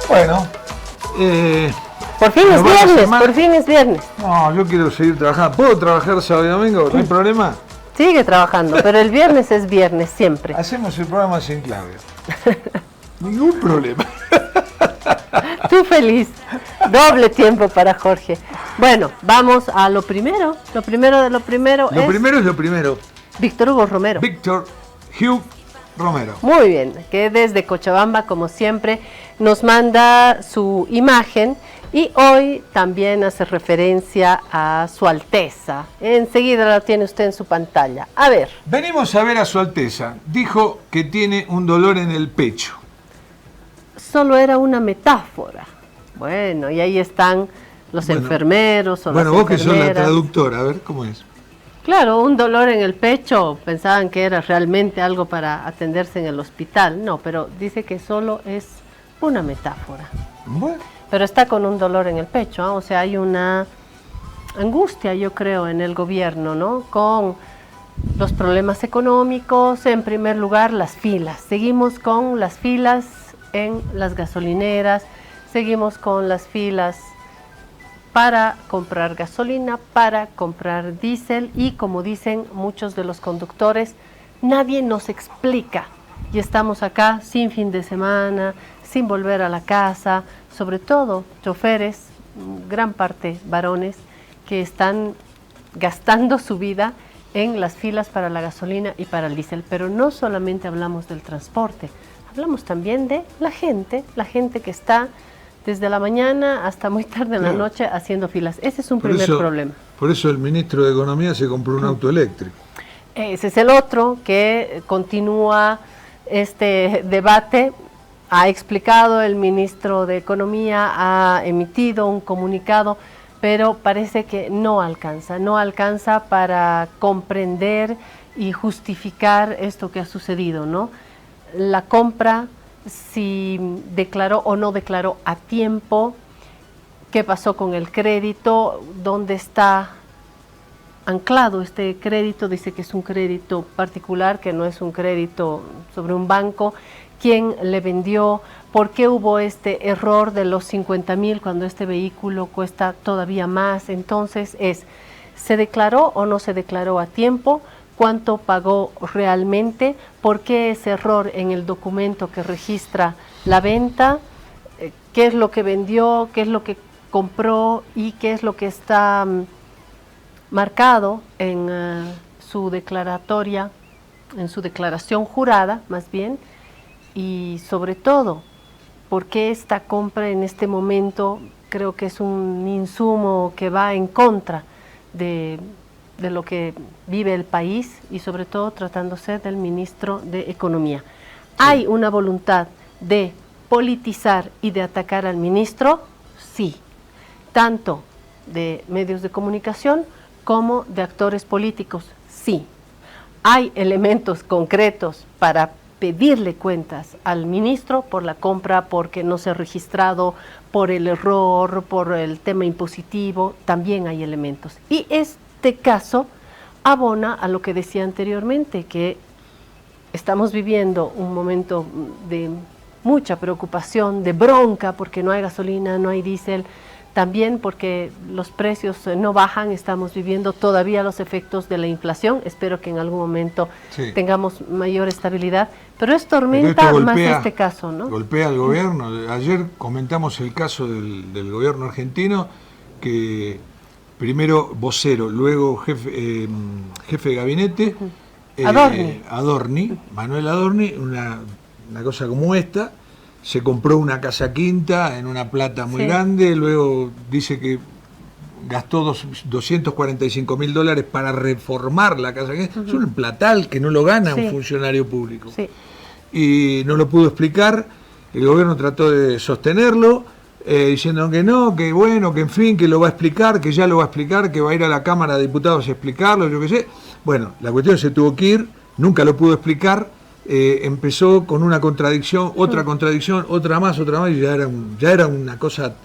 Bueno. Por fin es viernes, por fin es viernes. No, yo quiero seguir trabajando. ¿Puedo trabajar sábado y domingo? ¿No hay problema? Sigue trabajando, pero el viernes es viernes siempre. Hacemos el programa sin Claudia. Ningún problema. Tú feliz. Doble tiempo para Jorge. Bueno, vamos a lo primero. Lo primero de lo primero es... Lo primero es lo primero. Víctor Hugo Romero. Víctor Hugh Romero. Muy bien, que desde Cochabamba, como siempre, nos manda su imagen y hoy también hace referencia a Su Alteza. Enseguida la tiene usted en su pantalla. A ver. Venimos a ver a Su Alteza. Dijo que tiene un dolor en el pecho. Solo era una metáfora. Bueno, y ahí están los enfermeros o las enfermeras. Bueno, vos que sos la traductora, a ver cómo es. Claro, un dolor en el pecho, pensaban que era realmente algo para atenderse en el hospital. No, pero dice que solo es una metáfora. Bueno. Pero está con un dolor en el pecho, ¿eh? O sea, hay una angustia, yo creo, en el gobierno, ¿no? Con los problemas económicos, en primer lugar, las filas. Seguimos con las filas en las gasolineras, seguimos con las filas para comprar gasolina, para comprar diésel y, como dicen muchos de los conductores, nadie nos explica. Y estamos acá sin fin de semana, sin volver a la casa, sobre todo choferes, gran parte varones, que están gastando su vida en las filas para la gasolina y para el diésel. Pero no solamente hablamos del transporte, hablamos también de la gente que está desde la mañana hasta muy tarde en la noche haciendo filas. Ese es un primer problema. Por eso el ministro de Economía se compró un auto eléctrico. Ese es el otro que continúa este debate. Ha explicado el ministro de Economía, ha emitido un comunicado, pero parece que no alcanza para comprender y justificar esto que ha sucedido, ¿no? La compra, si declaró o no declaró a tiempo, qué pasó con el crédito, dónde está anclado este crédito. Dice que es un crédito particular, que no es un crédito sobre un banco. ¿Quién le vendió? ¿Por qué hubo este error de los 50.000 cuando este vehículo cuesta todavía más? Entonces ¿se declaró o no se declaró a tiempo? ¿Cuánto pagó realmente? ¿Por qué ese error en el documento que registra la venta? ¿Qué es lo que vendió? ¿Qué es lo que compró? ¿Y qué es lo que está marcado en su declaratoria, en su declaración jurada, más bien? Y sobre todo, ¿por qué esta compra en este momento? Creo que es un insumo que va en contra de lo que vive el país y sobre todo tratándose del ministro de Economía. Sí. ¿Hay una voluntad de politizar y de atacar al ministro? Sí, tanto de medios de comunicación como de actores políticos, sí. ¿Hay elementos concretos para pedirle cuentas al ministro por la compra, porque no se ha registrado, por el error, por el tema impositivo? También hay elementos. Y este caso abona a lo que decía anteriormente, que estamos viviendo un momento de mucha preocupación, de bronca, porque no hay gasolina, no hay diésel, también porque los precios no bajan. Estamos viviendo todavía los efectos de la inflación. Espero que en algún momento tengamos mayor estabilidad, pero es tormenta más este caso, ¿no? Golpea al gobierno. Ayer comentamos el caso del gobierno argentino, que primero vocero, luego jefe de gabinete, Adorni, Manuel Adorni, una cosa como esta, se compró una casa quinta en una plata muy grande, luego dice que gastó $245.000 para reformar la casa quinta, es un platal que no lo gana un funcionario público. Sí. Y no lo pudo explicar, el gobierno trató de sostenerlo, diciendo que no, que bueno, que en fin, que lo va a explicar, que ya lo va a explicar, que va a ir a la Cámara de Diputados a explicarlo, yo qué sé. Bueno, la cuestión se tuvo que ir, nunca lo pudo explicar, empezó con una contradicción, otra más, y ya era una cosa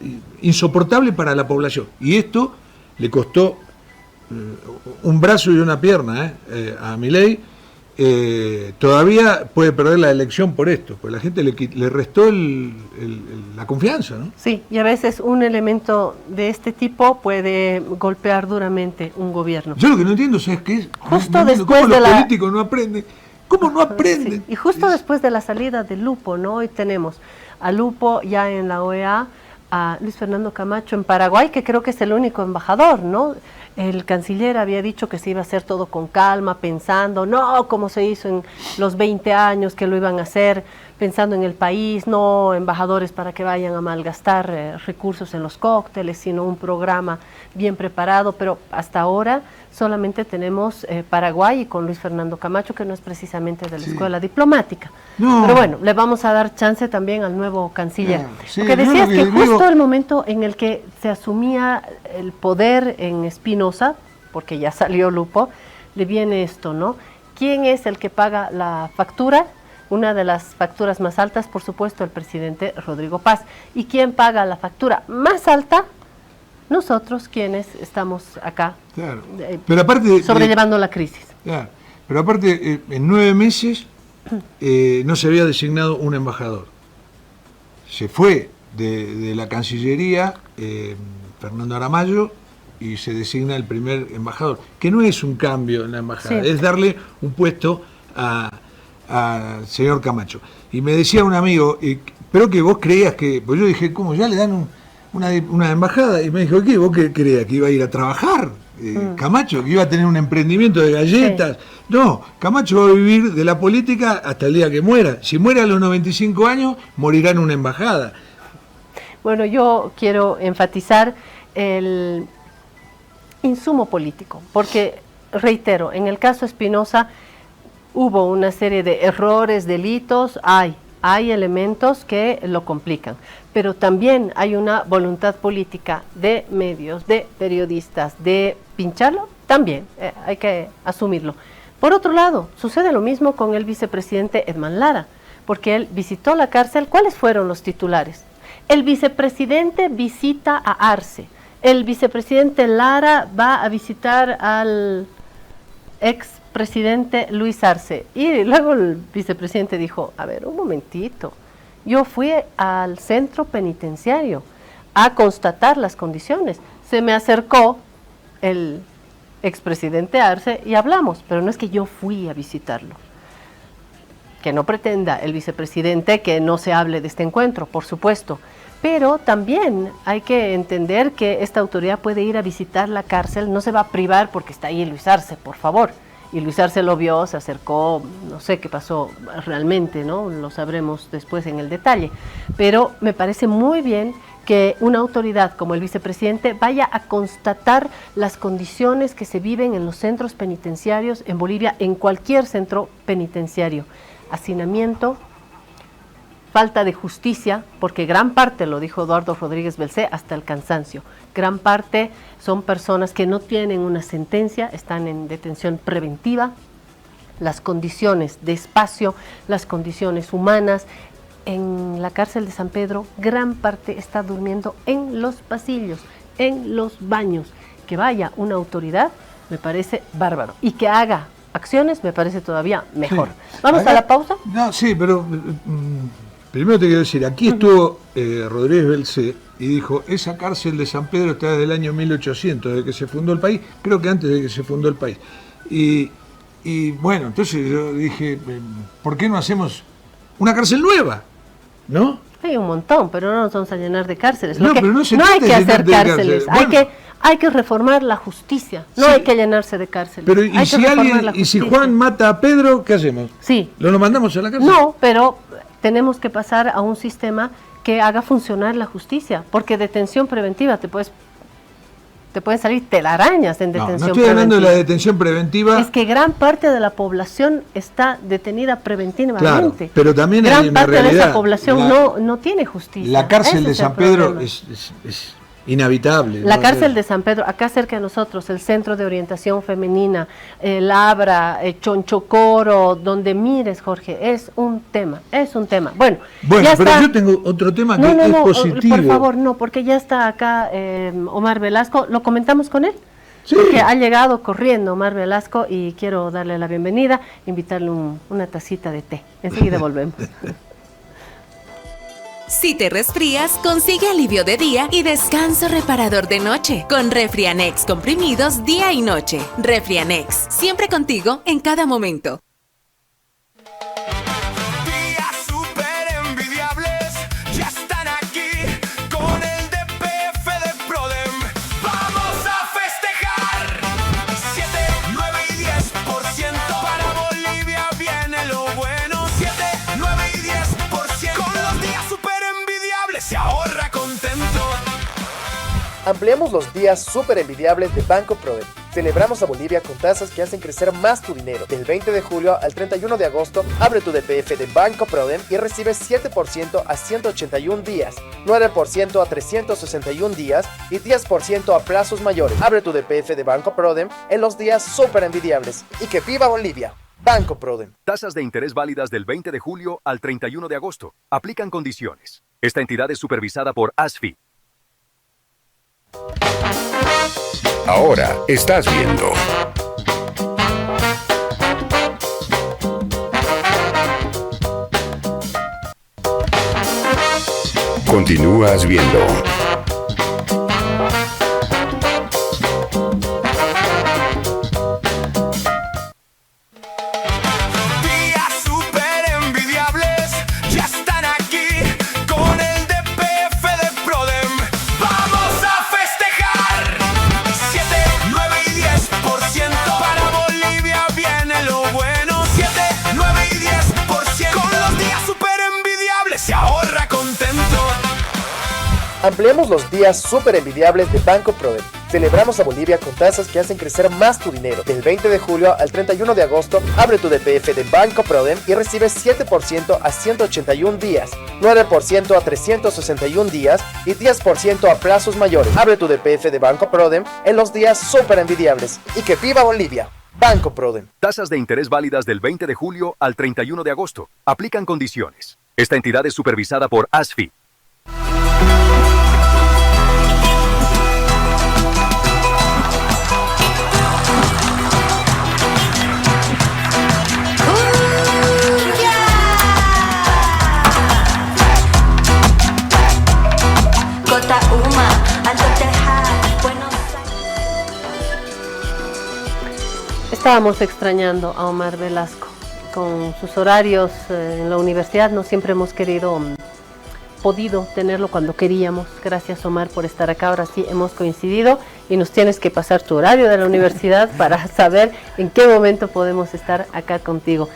insoportable para la población. Y esto le costó un brazo y una pierna a Milei. Todavía puede perder la elección por esto, porque la gente le restó la confianza, ¿no? Sí, y a veces un elemento de este tipo puede golpear duramente un gobierno. Yo lo que no entiendo es que justo después ¿cómo los políticos no aprenden? ¿Cómo no aprenden? Sí. Y justo después de la salida de Lupo, ¿no? Hoy tenemos a Lupo ya en la OEA, a Luis Fernando Camacho en Paraguay, que creo que es el único embajador, ¿no? El canciller había dicho que se iba a hacer todo con calma, pensando, no como se hizo en los 20 años que lo iban a hacer, pensando en el país, no embajadores para que vayan a malgastar recursos en los cócteles, sino un programa bien preparado, pero hasta ahora solamente tenemos Paraguay y con Luis Fernando Camacho, que no es precisamente de la escuela diplomática. No. Pero bueno, le vamos a dar chance también al nuevo canciller. Lo que decía es que justo el momento en el que se asumía el poder en Espinosa, porque ya salió Lupo, le viene esto, ¿no? ¿Quién es el que paga la factura? Una de las facturas más altas, por supuesto, el presidente Rodrigo Paz. ¿Y quién paga la factura más alta? Nosotros, quienes estamos acá, claro. Pero aparte, sobrellevando la crisis. Claro. Pero aparte, en 9 meses no se había designado un embajador. Se fue de la Cancillería Fernando Aramayo y se designa el primer embajador, que no es un cambio en la embajada, es darle un puesto al señor Camacho. Y me decía un amigo, pero que vos creías que, pues yo dije, ¿cómo ya le dan una embajada? Y me dijo, ¿qué? ¿Vos qué creías? ¿Que iba a ir a trabajar? Camacho, que iba a tener un emprendimiento de galletas. No, Camacho va a vivir de la política hasta el día que muera. Si muere a los 95 años, morirá en una embajada. Bueno, yo quiero enfatizar el insumo político, porque, reitero, en el caso Espinosa hubo una serie de errores, delitos, hay elementos que lo complican, pero también hay una voluntad política de medios, de periodistas, de pincharlo, también hay que asumirlo. Por otro lado, sucede lo mismo con el vicepresidente Edman Lara, porque él visitó la cárcel. ¿Cuáles fueron los titulares? El vicepresidente visita a Arce, el vicepresidente Lara va a visitar al expresidente Luis Arce. Y luego el vicepresidente dijo, a ver, un momentito, yo fui al centro penitenciario a constatar las condiciones. Se me acercó el expresidente Arce y hablamos, pero no es que yo fui a visitarlo. Que no pretenda el vicepresidente que no se hable de este encuentro, por supuesto. Pero también hay que entender que esta autoridad puede ir a visitar la cárcel, no se va a privar porque está ahí Luis Arce, por favor. Y Luis Arce lo vio, se acercó, no sé qué pasó realmente, ¿no? Lo sabremos después en el detalle. Pero me parece muy bien que una autoridad como el vicepresidente vaya a constatar las condiciones que se viven en los centros penitenciarios en Bolivia, en cualquier centro penitenciario. Hacinamiento, falta de justicia, porque gran parte, lo dijo Eduardo Rodríguez Belcé, hasta el cansancio, gran parte son personas que no tienen una sentencia, están en detención preventiva, las condiciones de espacio, las condiciones humanas. En la cárcel de San Pedro, gran parte está durmiendo en los pasillos, en los baños. Que vaya una autoridad, me parece bárbaro, y que haga acciones, me parece todavía mejor. Sí. ¿Vamos a la pausa? No, sí, pero primero te quiero decir, aquí estuvo Rodríguez Belcé y dijo, esa cárcel de San Pedro está desde el año 1800, desde que se fundó el país, creo que antes de que se fundó el país. Y bueno, entonces yo dije, ¿por qué no hacemos una cárcel nueva? ¿No? Hay un montón, pero no nos vamos a llenar de cárceles. No, pero no se no hay que hacer cárceles, bueno, hay que reformar la justicia, no Sí. hay que llenarse de cárcel. Pero y si Juan mata a Pedro, ¿qué hacemos? Sí. ¿Lo mandamos a la cárcel? No, pero tenemos que pasar a un sistema que haga funcionar la justicia, porque detención preventiva te pueden salir telarañas en detención No estoy hablando de la detención preventiva. Es que gran parte de la población está detenida preventivamente. Claro, pero también gran hay una parte de realidad. esa población no tiene justicia. La cárcel Ese de es el San Pedro problema. es inhabitable. La ¿no? cárcel de San Pedro, acá cerca de nosotros, el Centro de Orientación Femenina, Labra, Chonchocoro, donde mires, Jorge, es un tema. Bueno, ya pero está. yo tengo otro tema que es positivo. Por favor, no, porque ya está acá Omar Velasco, ¿lo comentamos con él? Sí. Porque ha llegado corriendo Omar Velasco y quiero darle la bienvenida, invitarle una tacita de té. Enseguida volvemos. Si te resfrías, consigue alivio de día y descanso reparador de noche con Refrianex comprimidos día y noche. Refrianex, siempre contigo en cada momento. Días súper envidiables ya están aquí con el DPF de Prodem. Vamos a festejar 7, 9 y 10%. Para Bolivia viene lo bueno. 7, 9 y 10%. Con los días súper envidiables se ahorra contento. Ampliamos los días súper envidiables de Banco Prodem. Celebramos a Bolivia con tasas que hacen crecer más tu dinero. Del 20 de julio al 31 de agosto, abre tu DPF de Banco Prodem y recibes 7% a 181 días, 9% a 361 días y 10% a plazos mayores. Abre tu DPF de Banco Prodem en los días súper envidiables. ¡Y que viva Bolivia! Banco Prodem. Tasas de interés válidas del 20 de julio al 31 de agosto. Aplican condiciones. Esta entidad es supervisada por ASFI. Ahora estás viendo Continúas viendo Días súper envidiables ya están aquí con el DPF de Prodem. Vamos a festejar 7, 9 y 10%. Para Bolivia viene lo bueno. 7, 9 y 10%. Con los días súper envidiables se ahorra contento. Ampliamos los días súper envidiables de Banco Prodem. Celebramos a Bolivia con tasas que hacen crecer más tu dinero. Del 20 de julio al 31 de agosto, abre tu DPF de Banco Prodem y recibes 7% a 181 días, 9% a 361 días y 10% a plazos mayores. Abre tu DPF de Banco Prodem en los días súper envidiables. ¡Y que viva Bolivia! Banco Prodem. Tasas de interés válidas del 20 de julio al 31 de agosto. Aplican condiciones. Esta entidad es supervisada por ASFI. Estábamos extrañando a Omar Velasco. Con sus horarios en la universidad no siempre hemos podido tenerlo cuando queríamos. Gracias, Omar, por estar acá. Ahora sí hemos coincidido y nos tienes que pasar tu horario de la universidad para saber en qué momento podemos estar acá contigo.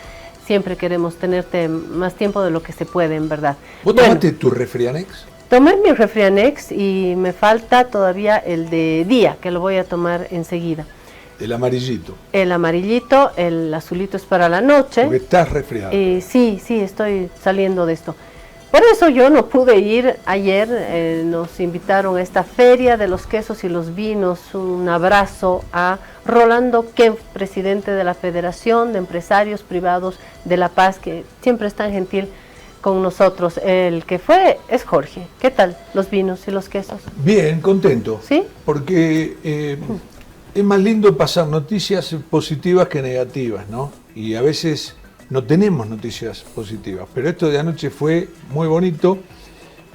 Siempre queremos tenerte más tiempo de lo que se puede, en verdad. ¿Vos tomaste tu Refrianex? Tomé mi Refrianex y me falta todavía el de día, que lo voy a tomar enseguida. El amarillito. El amarillito, el azulito es para la noche. Porque estás resfriado. Sí, estoy saliendo de esto. Por eso yo no pude ir ayer, nos invitaron a esta feria de los quesos y los vinos. Un abrazo a Rolando Kempf, presidente de la Federación de Empresarios Privados de La Paz, que siempre es tan gentil con nosotros. El que fue es Jorge. ¿Qué tal los vinos y los quesos? Bien, contento. ¿Sí? Porque es más lindo pasar noticias positivas que negativas, ¿no? Y a veces no tenemos noticias positivas, pero esto de anoche fue muy bonito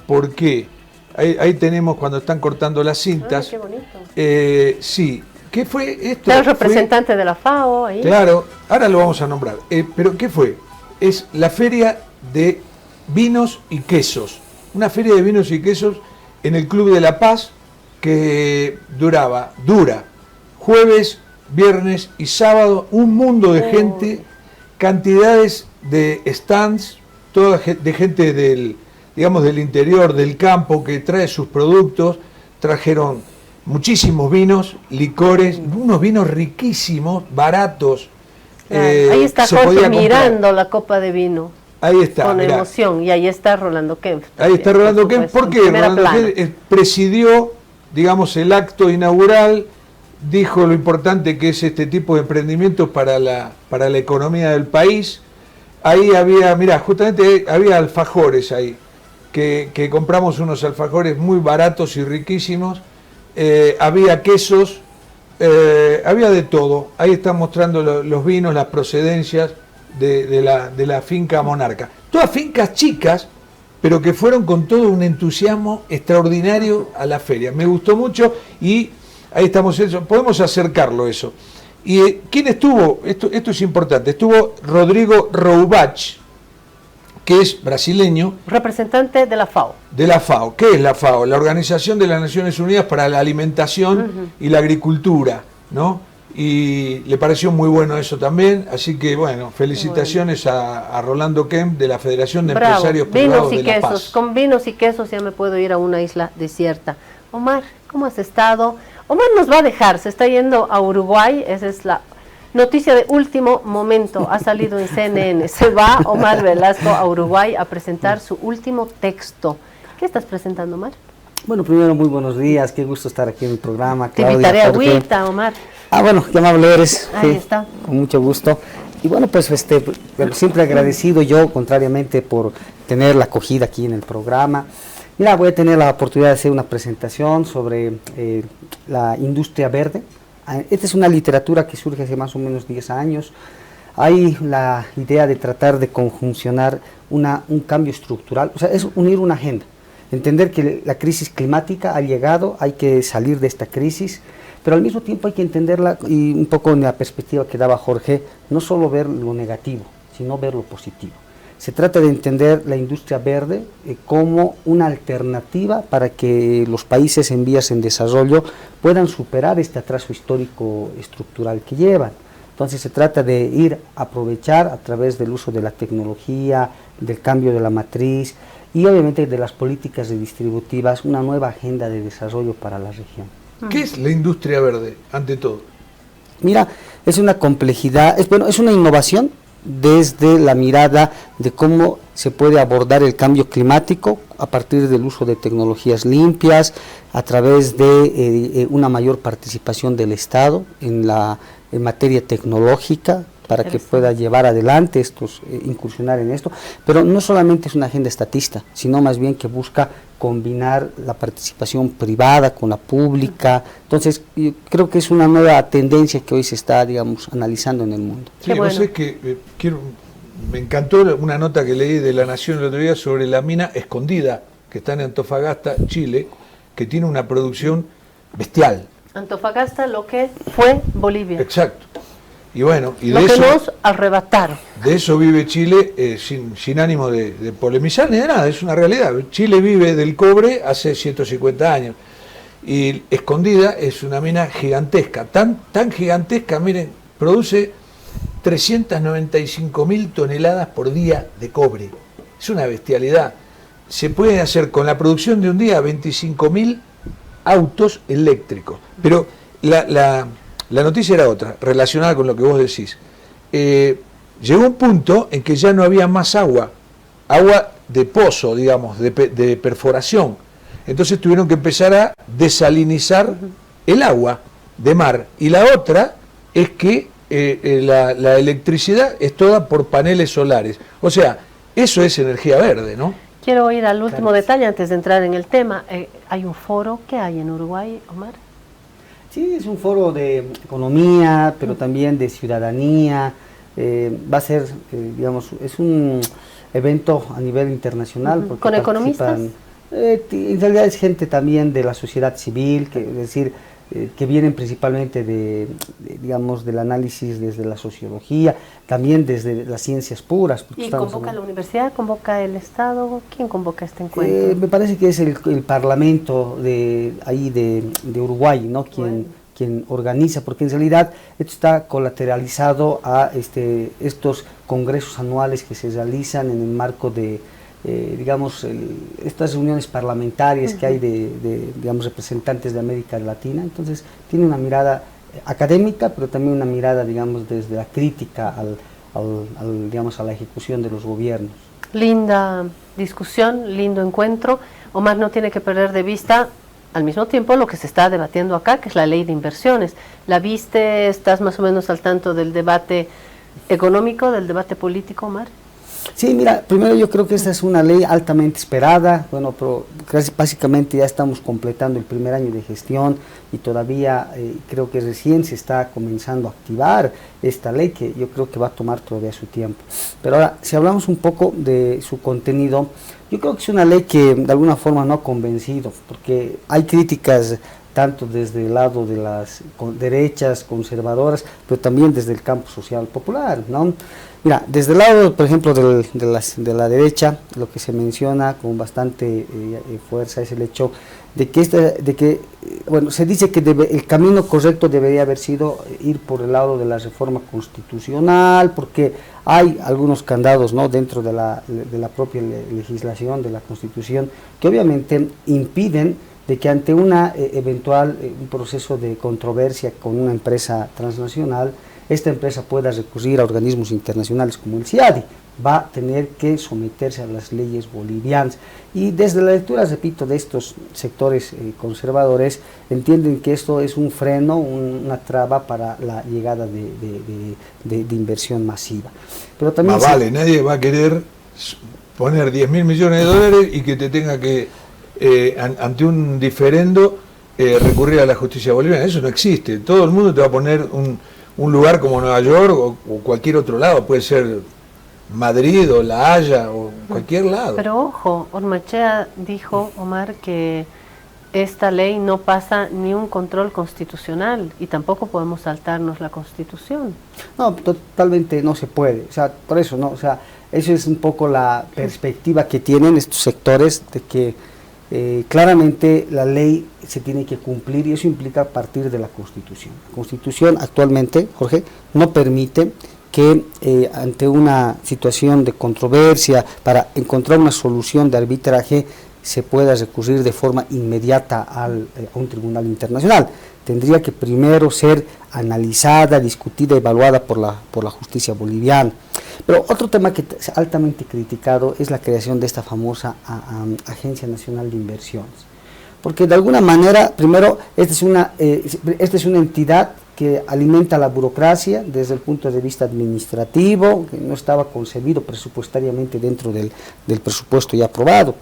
porque ahí tenemos cuando están cortando las cintas. Qué bonito. Sí, ¿qué fue esto? Está el representante de la FAO ahí. Claro, ahora lo vamos a nombrar. Pero ¿qué fue? Es la feria de vinos y quesos. Una feria de vinos y quesos en el Club de La Paz, que dura jueves, viernes y sábado, un mundo de gente, cantidades de stands, toda de gente del interior, del campo, que trae sus productos. Trajeron muchísimos vinos, licores, unos vinos riquísimos, baratos. Ahí está Jorge mirando la copa de vino. Ahí está, con emoción, y ahí está Rolando Kempf. Ahí está Rolando Kempf, porque Rolando Kempf presidió, digamos, el acto inaugural, dijo lo importante que es este tipo de emprendimientos para la economía del país. Ahí había, justamente había alfajores ahí, que compramos unos alfajores muy baratos y riquísimos, había quesos, había de todo. Ahí están mostrando los vinos, las procedencias de la finca Monarca. Todas fincas chicas, pero que fueron con todo un entusiasmo extraordinario a la feria. Me gustó mucho y ahí estamos, podemos acercarlo eso. ¿Y quién estuvo? Esto es importante. Estuvo Rodrigo Roubach, que es brasileño. Representante de la FAO. De la FAO. ¿Qué es la FAO? La Organización de las Naciones Unidas para la Alimentación y la Agricultura, ¿no? Y le pareció muy bueno eso también, así que bueno, felicitaciones a Rolando Kempf de la Federación de Empresarios Privados de La Paz. Con vinos y quesos ya me puedo ir a una isla desierta. Omar, ¿cómo has estado? Omar nos va a dejar, se está yendo a Uruguay, esa es la noticia de último momento, ha salido en CNN. Se va Omar Velasco a Uruguay a presentar su último texto. ¿Qué estás presentando, Omar? Bueno, primero muy buenos días, qué gusto estar aquí en el programa. Te invitaré a agüita, Omar. Bueno, qué amable eres. Ahí está. Con mucho gusto. Y bueno, pues siempre agradecido yo, contrariamente, por tener la acogida aquí en el programa. Mira, voy a tener la oportunidad de hacer una presentación sobre la industria verde. Esta es una literatura que surge hace más o menos 10 años. Hay la idea de tratar de conjuncionar un cambio estructural, o sea, es unir una agenda. Entender que la crisis climática ha llegado, hay que salir de esta crisis, pero al mismo tiempo hay que entenderla, y un poco en la perspectiva que daba Jorge, no solo ver lo negativo, sino ver lo positivo. Se trata de entender la industria verde como una alternativa para que los países en vías en desarrollo puedan superar este atraso histórico estructural que llevan. Entonces se trata de ir a aprovechar a través del uso de la tecnología, del cambio de la matriz y obviamente de las políticas redistributivas, una nueva agenda de desarrollo para la región. ¿Qué es la industria verde, ante todo? Mira, es una complejidad, es una innovación desde la mirada de cómo se puede abordar el cambio climático a partir del uso de tecnologías limpias, a través de una mayor participación del Estado en materia tecnológica, para que pueda llevar adelante incursionar en esto, pero no solamente es una agenda estatista, sino más bien que busca combinar la participación privada con la pública. Entonces, yo creo que es una nueva tendencia que hoy se está, analizando en el mundo. Sí, bueno. No sé que me encantó una nota que leí de La Nación el otro día sobre la mina Escondida, que está en Antofagasta, Chile, que tiene una producción bestial. Antofagasta, lo que fue Bolivia. Exacto. Y bueno, y lo de que eso nos arrebataron. De eso vive Chile, sin ánimo de polemizar ni de nada, es una realidad. Chile vive del cobre hace 150 años. Y Escondida es una mina gigantesca, tan gigantesca, miren, produce 395.000 toneladas por día de cobre. Es una bestialidad. Se pueden hacer con la producción de un día 25.000 autos eléctricos. Pero la noticia era otra, relacionada con lo que vos decís. Llegó un punto en que ya no había más agua de pozo, digamos, de perforación. Entonces tuvieron que empezar a desalinizar el agua de mar. Y la otra es que la electricidad es toda por paneles solares. O sea, eso es energía verde, ¿no? Quiero ir al último detalle antes de entrar en el tema. ¿Hay un foro? ¿Qué hay en Uruguay, Omar? Sí, es un foro de economía, pero también de ciudadanía. Va a ser, es un evento a nivel internacional. ¿Con economistas? En realidad es gente también de la sociedad civil, es decir, que vienen principalmente digamos, del análisis desde la sociología, también desde las ciencias puras. ¿Y convoca la universidad, convoca el Estado? ¿Quién convoca este encuentro? Me parece que es el Parlamento de Uruguay, ¿no? Quien organiza, porque en realidad esto está colateralizado a estos congresos anuales que se realizan en el marco de digamos, estas reuniones parlamentarias que hay digamos, representantes de América Latina. Entonces tiene una mirada académica, pero también una mirada, digamos, desde la crítica digamos, a la ejecución de los gobiernos. Linda Discusión, lindo encuentro. Omar no tiene que perder de vista al mismo tiempo lo que se está debatiendo acá, que es la ley de inversiones. ¿La viste? ¿Estás más o menos al tanto del debate económico, del debate político, Omar? Sí, mira, primero yo creo que esta es una ley altamente esperada, bueno, pero básicamente ya estamos completando el primer año de gestión y todavía creo que recién se está comenzando a activar esta ley, que yo creo que va a tomar todavía su tiempo. Pero ahora, si hablamos un poco de su contenido, yo creo que es una ley que de alguna forma no ha convencido, porque hay críticas tanto desde el lado de las derechas conservadoras, pero también desde el campo social popular, ¿no? Mira, desde el lado, por ejemplo, de la derecha, lo que se menciona con bastante fuerza es el hecho de que, bueno, se dice que el camino correcto debería haber sido ir por el lado de la reforma constitucional, porque hay algunos candados, ¿no?, dentro de la propia legislación, de la Constitución, que obviamente impiden de que ante una eventual un proceso de controversia con una empresa transnacional, esta empresa pueda recurrir a organismos internacionales como el CIADI, va a tener que someterse a las leyes bolivianas. Y desde la lectura, repito, de estos sectores conservadores, entienden que esto es un freno, una traba para la llegada de inversión masiva. Pero también vale, nadie va a querer poner 10.000 millones de dólares y que te tenga que, ante un diferendo, recurrir a la justicia boliviana. Eso no existe. Todo el mundo te va a poner un lugar como Nueva York o cualquier otro lado, puede ser Madrid o La Haya o cualquier lado. Pero ojo, Ormaechea dijo, Omar, que esta ley no pasa ni un control constitucional y tampoco podemos saltarnos la Constitución. No, totalmente no se puede, o sea, por eso, ¿no? O sea, eso es un poco la perspectiva que tienen estos sectores de que claramente la ley se tiene que cumplir y eso implica partir de la Constitución. La Constitución actualmente, Jorge, no permite que ante una situación de controversia, para encontrar una solución de arbitraje, se pueda recurrir de forma inmediata a un tribunal internacional. Tendría que primero ser analizada, discutida, evaluada por la justicia boliviana. Pero otro tema que es altamente criticado es la creación de esta famosa Agencia Nacional de Inversiones. Porque de alguna manera, primero, esta es una entidad que alimenta la burocracia desde el punto de vista administrativo, que no estaba concebido presupuestariamente dentro del presupuesto ya aprobado.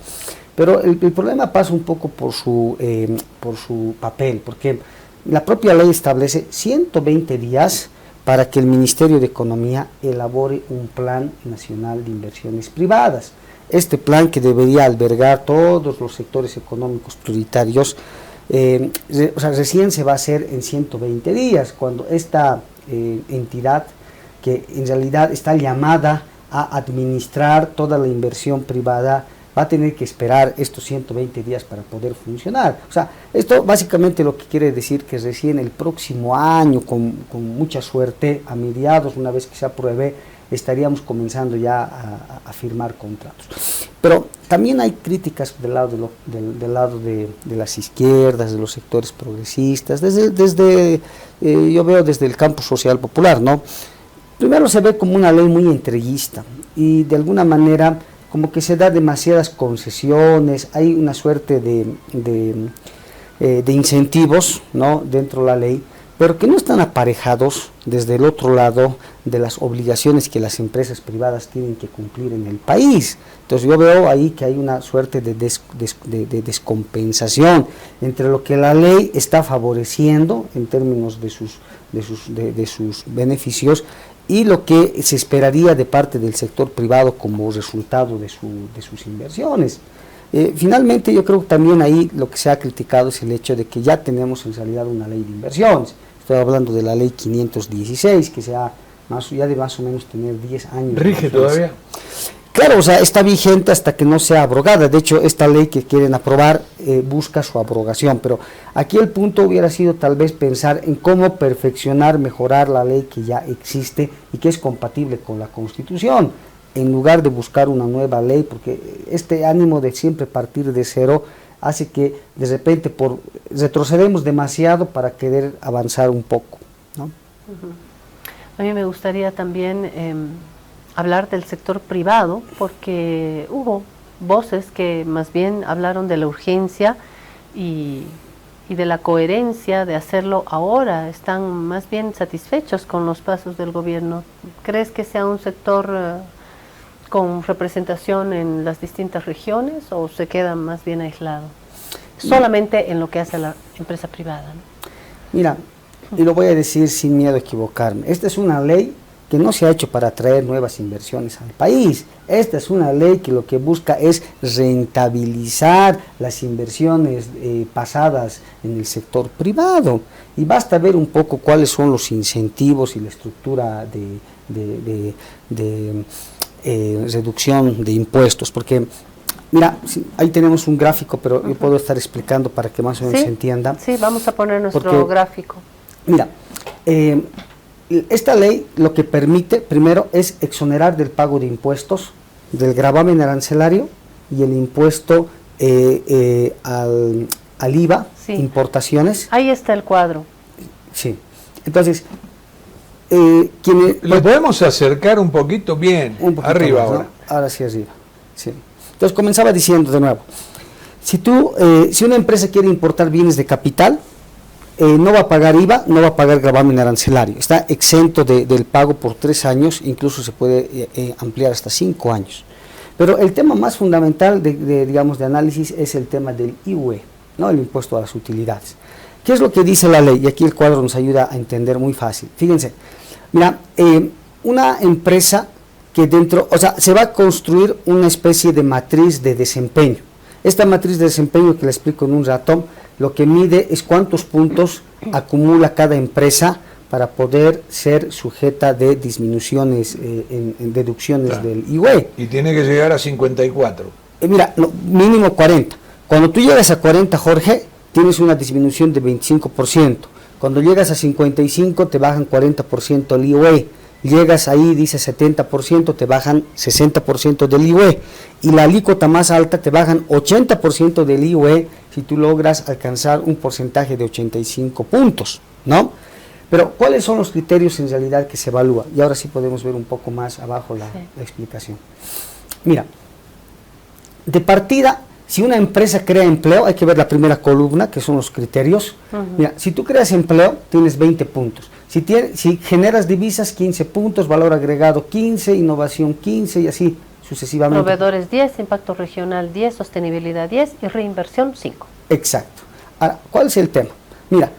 Pero el problema pasa un poco por su papel, porque la propia ley establece 120 días para que el Ministerio de Economía elabore un plan nacional de inversiones privadas. Este plan, que debería albergar todos los sectores económicos prioritarios, o sea, recién se va a hacer en 120 días, cuando esta entidad, que en realidad está llamada a administrar toda la inversión privada, va a tener que esperar estos 120 días para poder funcionar. O sea, esto básicamente lo que quiere decir que recién el próximo año, con mucha suerte, a mediados, una vez que se apruebe, estaríamos comenzando ya a firmar contratos. Pero también hay críticas del lado de las izquierdas, de los sectores progresistas, yo veo desde el campo social popular, ¿no? Primero se ve como una ley muy entreguista y de alguna manera como que se da demasiadas concesiones, hay una suerte de incentivos, ¿no?, dentro de la ley, pero que no están aparejados desde el otro lado de las obligaciones que las empresas privadas tienen que cumplir en el país. Entonces yo veo ahí que hay una suerte de descompensación entre lo que la ley está favoreciendo en términos de sus beneficios y lo que se esperaría de parte del sector privado como resultado de sus inversiones. Finalmente, yo creo que también ahí lo que se ha criticado es el hecho de que ya tenemos en realidad una ley de inversiones. Estoy hablando de la ley 516, que ya de más o menos tener 10 años. ¿Rige todavía? Claro, o sea, está vigente hasta que no sea abrogada. De hecho, esta ley que quieren aprobar busca su abrogación, pero aquí el punto hubiera sido tal vez pensar en cómo perfeccionar, mejorar la ley que ya existe y que es compatible con la Constitución, en lugar de buscar una nueva ley, porque este ánimo de siempre partir de cero hace que de repente retrocedemos demasiado para querer avanzar un poco, ¿no? A mí me gustaría también hablar del sector privado, porque hubo voces que más bien hablaron de la urgencia y de la coherencia de hacerlo ahora. Están más bien satisfechos con los pasos del gobierno. ¿Crees que sea un sector con representación en las distintas regiones o se queda más bien aislado? Solamente en lo que hace la empresa privada, ¿no? Mira, y lo voy a decir sin miedo a equivocarme, esta es una ley que no se ha hecho para atraer nuevas inversiones al país. Esta es una ley que lo que busca es rentabilizar las inversiones pasadas en el sector privado. Y basta ver un poco cuáles son los incentivos y la estructura de reducción de impuestos, porque mira, ahí tenemos un gráfico, pero yo puedo estar explicando para que más o menos se entienda. Sí, vamos a poner nuestro gráfico. Mira, esta ley lo que permite primero es exonerar del pago de impuestos, del gravamen arancelario y el impuesto al IVA, sí, importaciones. Ahí está el cuadro. Sí, entonces ¿lo podemos acercar un poquito? Bien, un arriba más, ahora. ¿No? Ahora sí, arriba. Sí. Entonces comenzaba diciendo de nuevo, si una empresa quiere importar bienes de capital, no va a pagar IVA, no va a pagar gravamen arancelario, está exento del pago por 3 años, incluso se puede ampliar hasta 5 años. Pero el tema más fundamental digamos, de análisis es el tema del IUE, ¿no? El impuesto a las utilidades. ¿Qué es lo que dice la ley? Y aquí el cuadro nos ayuda a entender muy fácil. Fíjense, mira, una empresa que se va a construir una especie de matriz de desempeño. Esta matriz de desempeño que le explico en un rato, lo que mide es cuántos puntos acumula cada empresa para poder ser sujeta de disminuciones en deducciones, claro, del IUE. Y tiene que llegar a 54. Mira, no, mínimo 40. Cuando tú llegas a 40, Jorge, tienes una disminución de 25%. Cuando llegas a 55, te bajan 40% el IUE. Llegas ahí, dice 70%, te bajan 60% del IUE. Y la alícuota más alta te bajan 80% del IUE si tú logras alcanzar un porcentaje de 85 puntos, ¿no? Pero, ¿cuáles son los criterios en realidad que se evalúa? Y ahora sí podemos ver un poco más abajo la explicación. Mira, de partida, si una empresa crea empleo, hay que ver la primera columna, que son los criterios. Mira, si tú creas empleo, tienes 20 puntos. Si generas divisas, 15 puntos, valor agregado 15, innovación 15 y así sucesivamente. Proveedores 10, impacto regional 10, sostenibilidad 10 y reinversión 5. Exacto. Ahora, ¿cuál es el tema? Mira,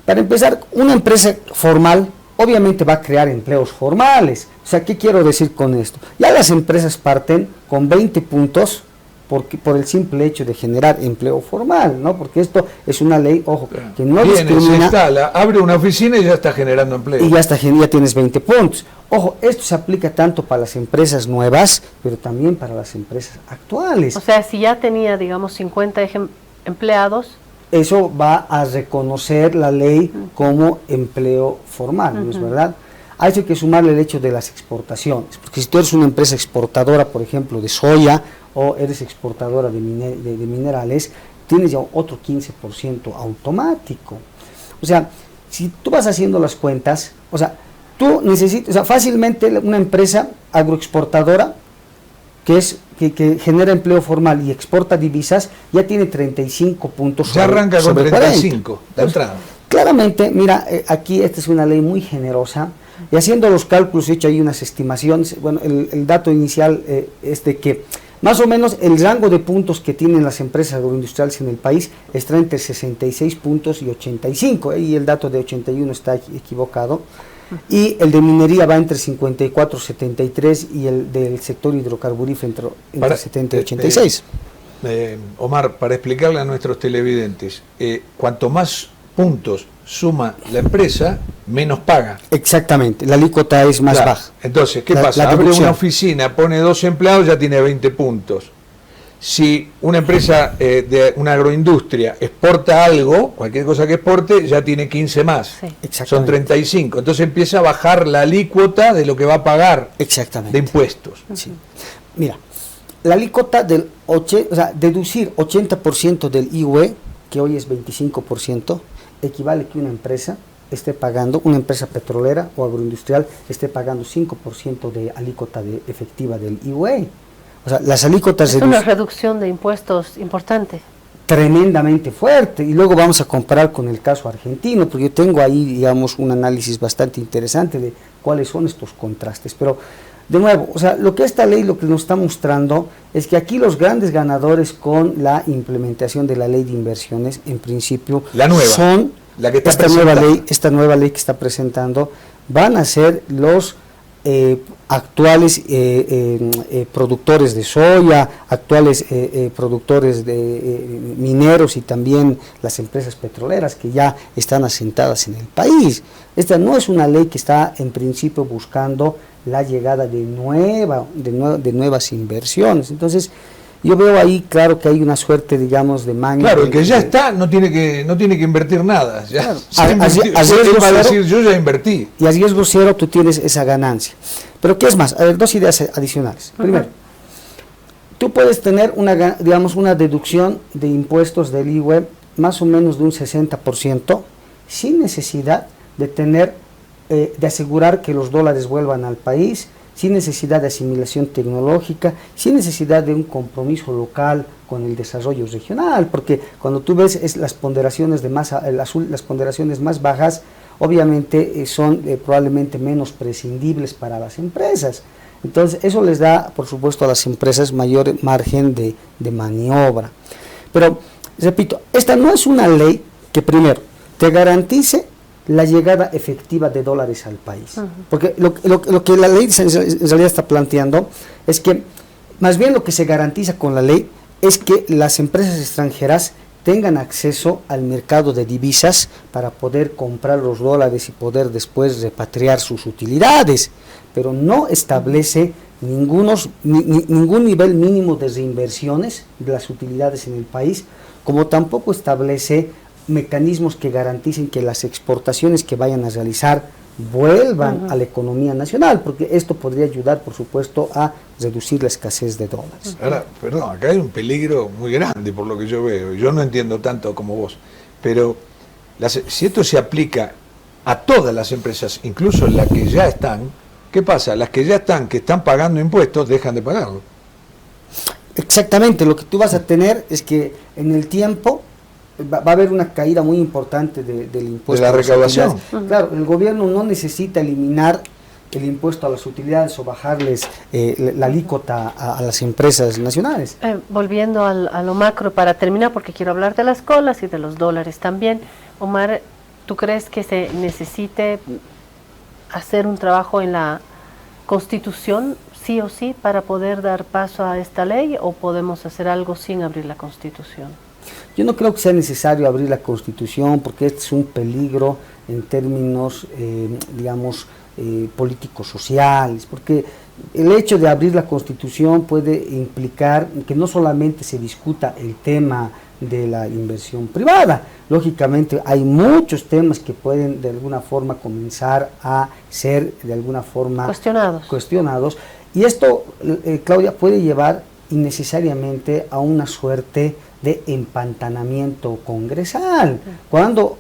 para empezar, una empresa formal obviamente va a crear empleos formales. O sea, ¿qué quiero decir con esto? Ya las empresas parten con 20 puntos por el simple hecho de generar empleo formal, ¿no? Porque esto es una ley, ojo, que no discrimina. Se instala, abre una oficina y ya está generando empleo. Y ya tienes 20 puntos. Ojo, esto se aplica tanto para las empresas nuevas, pero también para las empresas actuales. O sea, si ya tenía, digamos, 50 empleados. Eso va a reconocer la ley como empleo formal, ¿no es verdad? A eso hay que sumarle el hecho de las exportaciones, porque si tú eres una empresa exportadora, por ejemplo, de soya, o eres exportadora de minerales, tienes ya otro 15% automático. O sea, si tú vas haciendo las cuentas, o sea, tú necesitas, o sea, fácilmente una empresa agroexportadora que genera empleo formal y exporta divisas, ya tiene 35 puntos. Ya arranca con 35 de entrada. Claramente, mira, aquí esta es una ley muy generosa, y haciendo los cálculos, he hecho ahí unas estimaciones. Bueno, el dato inicial es de que más o menos el rango de puntos que tienen las empresas agroindustriales en el país está entre 66 puntos y 85, y el dato de 81 está equivocado, y el de minería va entre 54 y 73, y el del sector hidrocarburífero entre 70 y 86. Omar, para explicarle a nuestros televidentes, cuanto más puntos suma la empresa, menos paga. Exactamente, la alícuota es más baja. Entonces, ¿qué pasa? Abre una oficina, pone 2 empleados, ya tiene 20 puntos. Si una empresa de una agroindustria exporta algo, cualquier cosa que exporte, ya tiene 15 más. Sí. Son 35. Entonces empieza a bajar la alícuota de lo que va a pagar de impuestos. Sí. Mira, la alícuota deducir 80% del IVA, que hoy es 25%, equivale que una empresa esté pagando, una empresa petrolera o agroindustrial esté pagando 5% de alícuota efectiva del IVA. O sea, las alícuotas es una reducción de impuestos importante. Tremendamente fuerte. Y luego vamos a comparar con el caso argentino, porque yo tengo ahí, digamos, un análisis bastante interesante de cuáles son estos contrastes. Pero, de nuevo, o sea, lo que esta ley lo que nos está mostrando es que aquí los grandes ganadores con la implementación de la ley de inversiones, en principio, la nueva, son la que está esta nueva ley que está presentando, van a ser los actuales productores de soya, actuales productores de mineros y también las empresas petroleras que ya están asentadas en el país. Esta no es una ley que está en principio buscando la llegada de nuevas inversiones. Entonces, yo veo ahí, claro, que hay una suerte, digamos, de maña. Claro, el que ya está no tiene que invertir nada. Ya, claro. Él va a decir, yo ya invertí. Y a riesgo cero tú tienes esa ganancia. Pero ¿qué es más? A ver, 2 ideas adicionales. Primero, tú puedes tener una deducción de impuestos del IVA más o menos de un 60% sin necesidad de tener, de asegurar que los dólares vuelvan al país, sin necesidad de asimilación tecnológica, sin necesidad de un compromiso local con el desarrollo regional, porque cuando tú ves las ponderaciones las ponderaciones más bajas, obviamente son probablemente menos prescindibles para las empresas. Entonces, eso les da, por supuesto, a las empresas mayor margen de maniobra. Pero, repito, esta no es una ley que, primero, te garantice la llegada efectiva de dólares al país. Porque lo que la ley en realidad está planteando es que, más bien lo que se garantiza con la ley es que las empresas extranjeras tengan acceso al mercado de divisas para poder comprar los dólares y poder después repatriar sus utilidades, pero no establece ningún nivel mínimo de reinversiones de las utilidades en el país, como tampoco establece mecanismos que garanticen que las exportaciones que vayan a realizar vuelvan a la economía nacional, porque esto podría ayudar, por supuesto, a reducir la escasez de dólares. Ahora, perdón, acá hay un peligro muy grande por lo que yo veo. Yo no entiendo tanto como vos, pero si esto se aplica a todas las empresas, incluso las que ya están, ¿qué pasa? Las que ya están, que están pagando impuestos, dejan de pagarlo. Exactamente, lo que tú vas a tener es que en el tiempo va a haber una caída muy importante del impuesto de la recaudación. Claro, el gobierno no necesita eliminar el impuesto a las utilidades o bajarles la alícuota a las empresas nacionales. Volviendo a lo macro para terminar, porque quiero hablar de las colas y de los dólares también. Omar, ¿tú crees que se necesite hacer un trabajo en la Constitución, sí o sí, para poder dar paso a esta ley, o podemos hacer algo sin abrir la Constitución? Yo no creo que sea necesario abrir la Constitución, porque este es un peligro en términos, políticos sociales, porque el hecho de abrir la Constitución puede implicar que no solamente se discuta el tema de la inversión privada, lógicamente hay muchos temas que pueden de alguna forma comenzar a ser de alguna forma cuestionados, y esto, Claudia, puede llevar innecesariamente a una suerte de empantanamiento congresal. Cuando,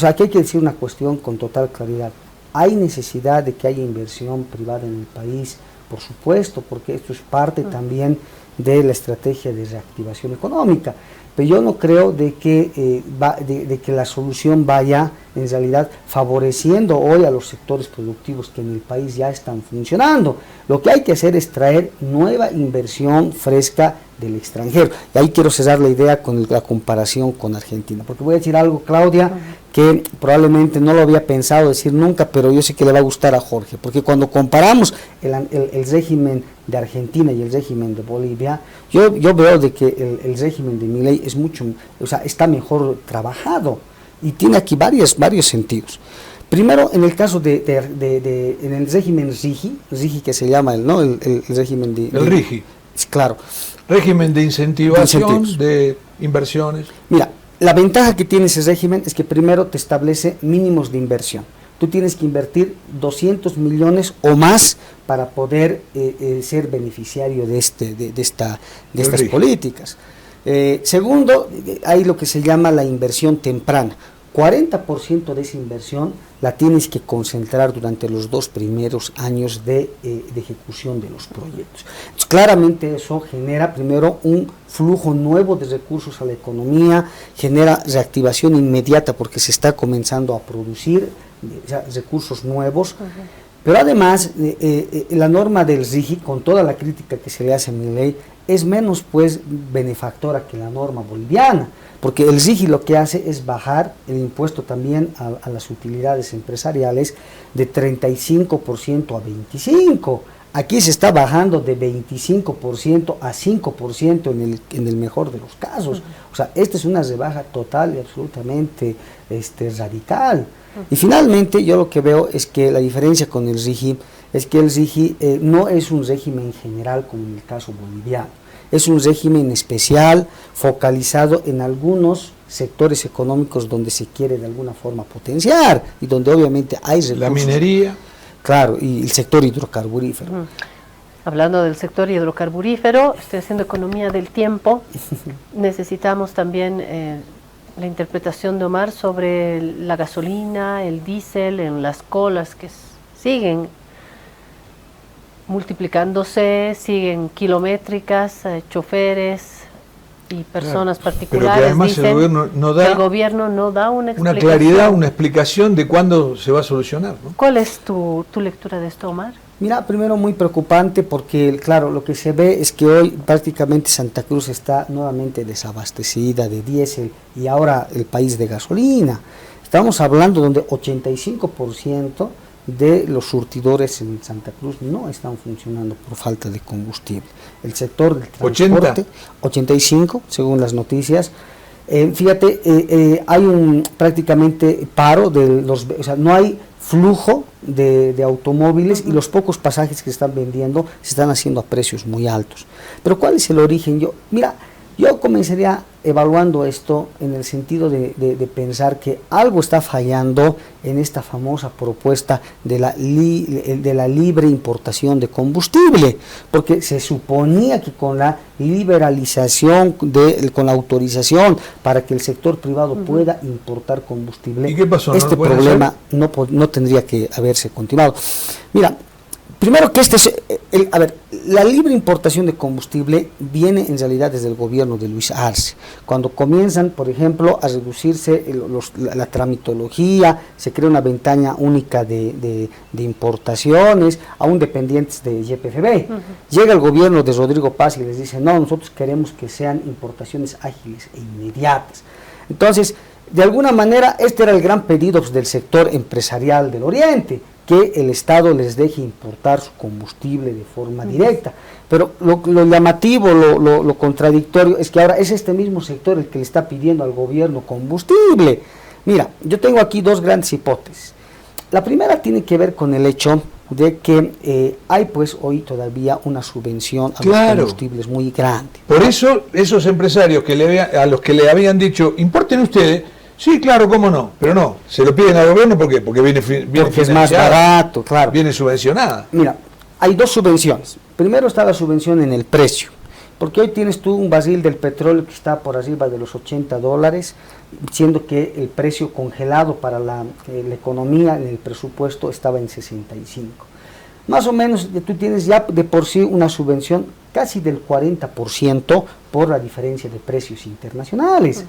aquí hay que decir una cuestión con total claridad. Hay necesidad de que haya inversión privada en el país, por supuesto, porque esto es parte también de la estrategia de reactivación económica. Pero yo no creo de que la solución vaya en realidad favoreciendo hoy a los sectores productivos que en el país ya están funcionando. Lo que hay que hacer es traer nueva inversión fresca del extranjero. Y ahí quiero cerrar la idea con la comparación con Argentina, porque voy a decir algo, Claudia, que probablemente no lo había pensado decir nunca, pero yo sé que le va a gustar a Jorge, porque cuando comparamos el régimen de Argentina y el régimen de Bolivia, yo veo de que el régimen de Milei es mucho, o sea, está mejor trabajado y tiene aquí varios sentidos. Primero, en el caso en el régimen RIGI que se llama el régimen de... El RIGI. Claro. Régimen de incentivación de inversiones. Mira, la ventaja que tiene ese régimen es que primero te establece mínimos de inversión. Tú tienes que invertir 200 millones o más para poder ser beneficiario de estas políticas. Segundo, hay lo que se llama la inversión temprana. 40% de esa inversión la tienes que concentrar durante los 2 primeros años de ejecución de los proyectos. Entonces, claramente eso genera primero un flujo nuevo de recursos a la economía, genera reactivación inmediata porque se está comenzando a producir recursos nuevos. Pero además, la norma del RIGI, con toda la crítica que se le hace a Milei, es menos pues benefactora que la norma boliviana, porque el RIGI lo que hace es bajar el impuesto también a las utilidades empresariales de 35% a 25%. Aquí se está bajando de 25% a 5% en el mejor de los casos. O sea, esta es una rebaja total y absolutamente radical. Y finalmente yo lo que veo es que la diferencia con el RIGI es que el RIGI no es un régimen general como en el caso boliviano, es un régimen especial focalizado en algunos sectores económicos donde se quiere de alguna forma potenciar y donde obviamente hay recursos. La minería. Claro, y el sector hidrocarburífero. Hablando del sector hidrocarburífero, estoy haciendo economía del tiempo, necesitamos también la interpretación de Omar sobre la gasolina, el diésel, en las colas que siguen multiplicándose, siguen kilométricas, choferes y personas particulares. Pero que además dicen el gobierno no da una una claridad, una explicación de cuándo se va a solucionar, ¿no? ¿Cuál es tu lectura de esto, Omar? Mira, primero muy preocupante porque, claro, lo que se ve es que hoy prácticamente Santa Cruz está nuevamente desabastecida de diésel y ahora el país de gasolina. Estamos hablando donde 85% de los surtidores en Santa Cruz no están funcionando por falta de combustible. El sector del transporte, 85 según las noticias. Fíjate, hay un prácticamente paro de los, o sea, no hay flujo de automóviles y los pocos pasajes que se están vendiendo se están haciendo a precios muy altos. Pero ¿cuál es el origen? Yo comenzaría evaluando esto en el sentido de pensar que algo está fallando en esta famosa propuesta de la libre importación de combustible, porque se suponía que con la liberalización, con la autorización para que el sector privado pueda importar combustible, ¿y qué pasó? este problema no tendría que haberse continuado. Mira, primero que la libre importación de combustible viene en realidad desde el gobierno de Luis Arce, cuando comienzan, por ejemplo, a reducirse la tramitología, se crea una ventana única de importaciones, aún dependientes de YPFB. Llega el gobierno de Rodrigo Paz y les dice, no, nosotros queremos que sean importaciones ágiles e inmediatas. Entonces, de alguna manera, este era el gran pedido del sector empresarial del Oriente, que el Estado les deje importar su combustible de forma directa. Pero lo llamativo, lo contradictorio, es que ahora es este mismo sector el que le está pidiendo al gobierno combustible. Mira, yo tengo aquí dos grandes hipótesis. La primera tiene que ver con el hecho de que hay pues hoy todavía una subvención a los combustibles muy grande. Por eso esos empresarios a los que le habían dicho, importen ustedes, sí, claro, cómo no, pero no, se lo piden al gobierno porque viene es más barato, claro. Viene subvencionada. Mira, hay dos subvenciones. Primero está la subvención en el precio, porque hoy tienes tú un barril del petróleo que está por arriba de los $80, siendo que el precio congelado para la economía en el presupuesto estaba en 65. Más o menos tú tienes ya de por sí una subvención casi del 40% por la diferencia de precios internacionales.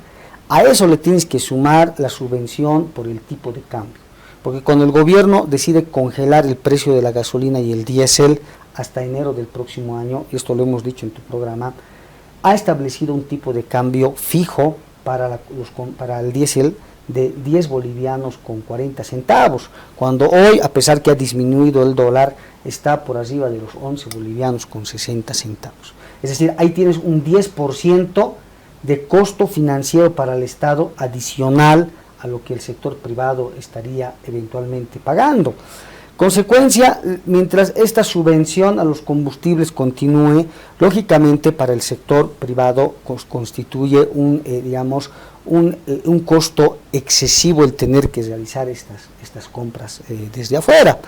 A eso le tienes que sumar la subvención por el tipo de cambio, porque cuando el gobierno decide congelar el precio de la gasolina y el diésel hasta enero del próximo año, y esto lo hemos dicho en tu programa, ha establecido un tipo de cambio fijo para el diésel de 10 bolivianos con 40 centavos, cuando hoy, a pesar que ha disminuido el dólar, está por arriba de los 11 bolivianos con 60 centavos. Es decir, ahí tienes un 10% de costo financiero para el Estado adicional a lo que el sector privado estaría eventualmente pagando. Consecuencia, mientras esta subvención a los combustibles continúe, lógicamente para el sector privado constituye un costo excesivo el tener que realizar estas compras desde afuera.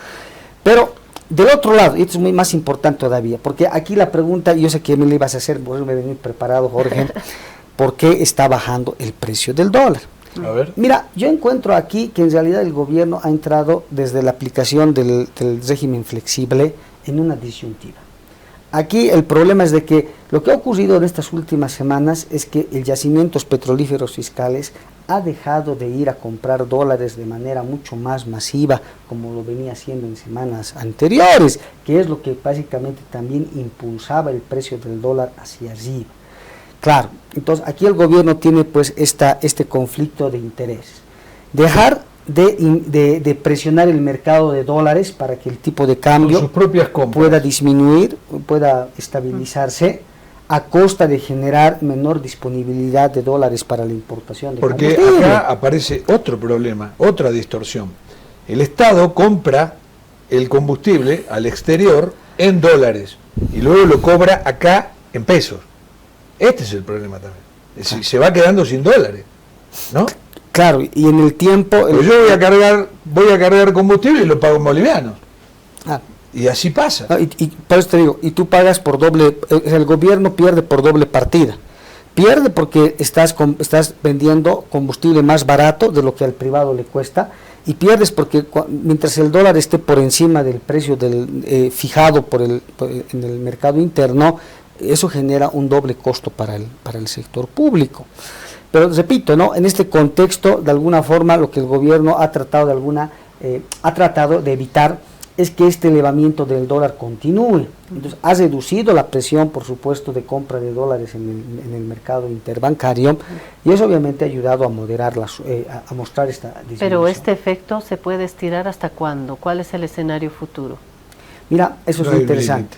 Pero del otro lado, y esto es muy más importante todavía, porque aquí la pregunta, yo sé que me la ibas a hacer, vos me venís preparado, Jorge, ¿por qué está bajando el precio del dólar? A ver. Mira, yo encuentro aquí que en realidad el gobierno ha entrado desde la aplicación del régimen flexible en una disyuntiva. Aquí el problema es de que lo que ha ocurrido en estas últimas semanas es que el yacimientos petrolíferos fiscales ha dejado de ir a comprar dólares de manera mucho más masiva, como lo venía haciendo en semanas anteriores, que es lo que básicamente también impulsaba el precio del dólar hacia arriba. Claro, entonces aquí el gobierno tiene pues este conflicto de interés. Dejar de presionar el mercado de dólares para que el tipo de cambio sus propias compras pueda disminuir, pueda estabilizarse, a costa de generar menor disponibilidad de dólares para la importación de porque combustible. acá aparece otro problema, otra distorsión. El Estado compra el combustible al exterior en dólares y luego lo cobra acá en pesos. Este es el problema también. Es decir, se va quedando sin dólares, ¿no? Claro, y en el tiempo... Pues yo voy a cargar combustible y lo pago en bolivianos. Y así pasa. Y por eso te digo, y tú pagas por doble, el gobierno pierde por doble partida. Pierde porque estás vendiendo combustible más barato de lo que al privado le cuesta, y pierdes porque mientras el dólar esté por encima del precio fijado en el mercado interno, eso genera un doble costo para el sector público. Pero repito, ¿no? En este contexto, de alguna forma, lo que el gobierno ha tratado de evitar es que este elevamiento del dólar continúe. Entonces, ha reducido la presión, por supuesto, de compra de dólares en el mercado interbancario, y eso obviamente ha ayudado a moderar, a mostrar esta disminución. Pero este efecto se puede estirar ¿hasta cuándo? ¿Cuál es el escenario futuro? Mira, eso es interesante.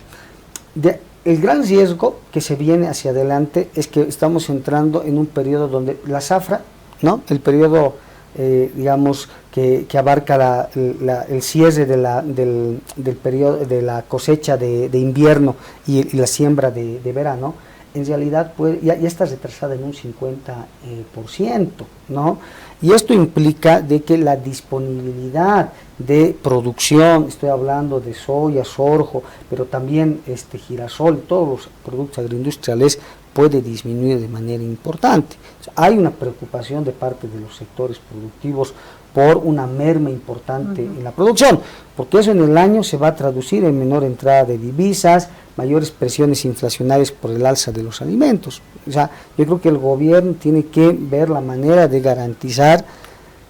El gran riesgo que se viene hacia adelante es que estamos entrando en un periodo donde la zafra, ¿no? El periodo, digamos, que abarca el cierre del periodo de la cosecha de invierno y la siembra de verano, en realidad ya está retrasada en un 50%, ¿no? Y esto implica de que la disponibilidad de producción, estoy hablando de soya, sorgo, pero también girasol, todos los productos agroindustriales, puede disminuir de manera importante. O sea, hay una preocupación de parte de los sectores productivos por una merma importante en la producción, porque eso en el año se va a traducir en menor entrada de divisas, mayores presiones inflacionarias por el alza de los alimentos. O sea, yo creo que el gobierno tiene que ver la manera de garantizar,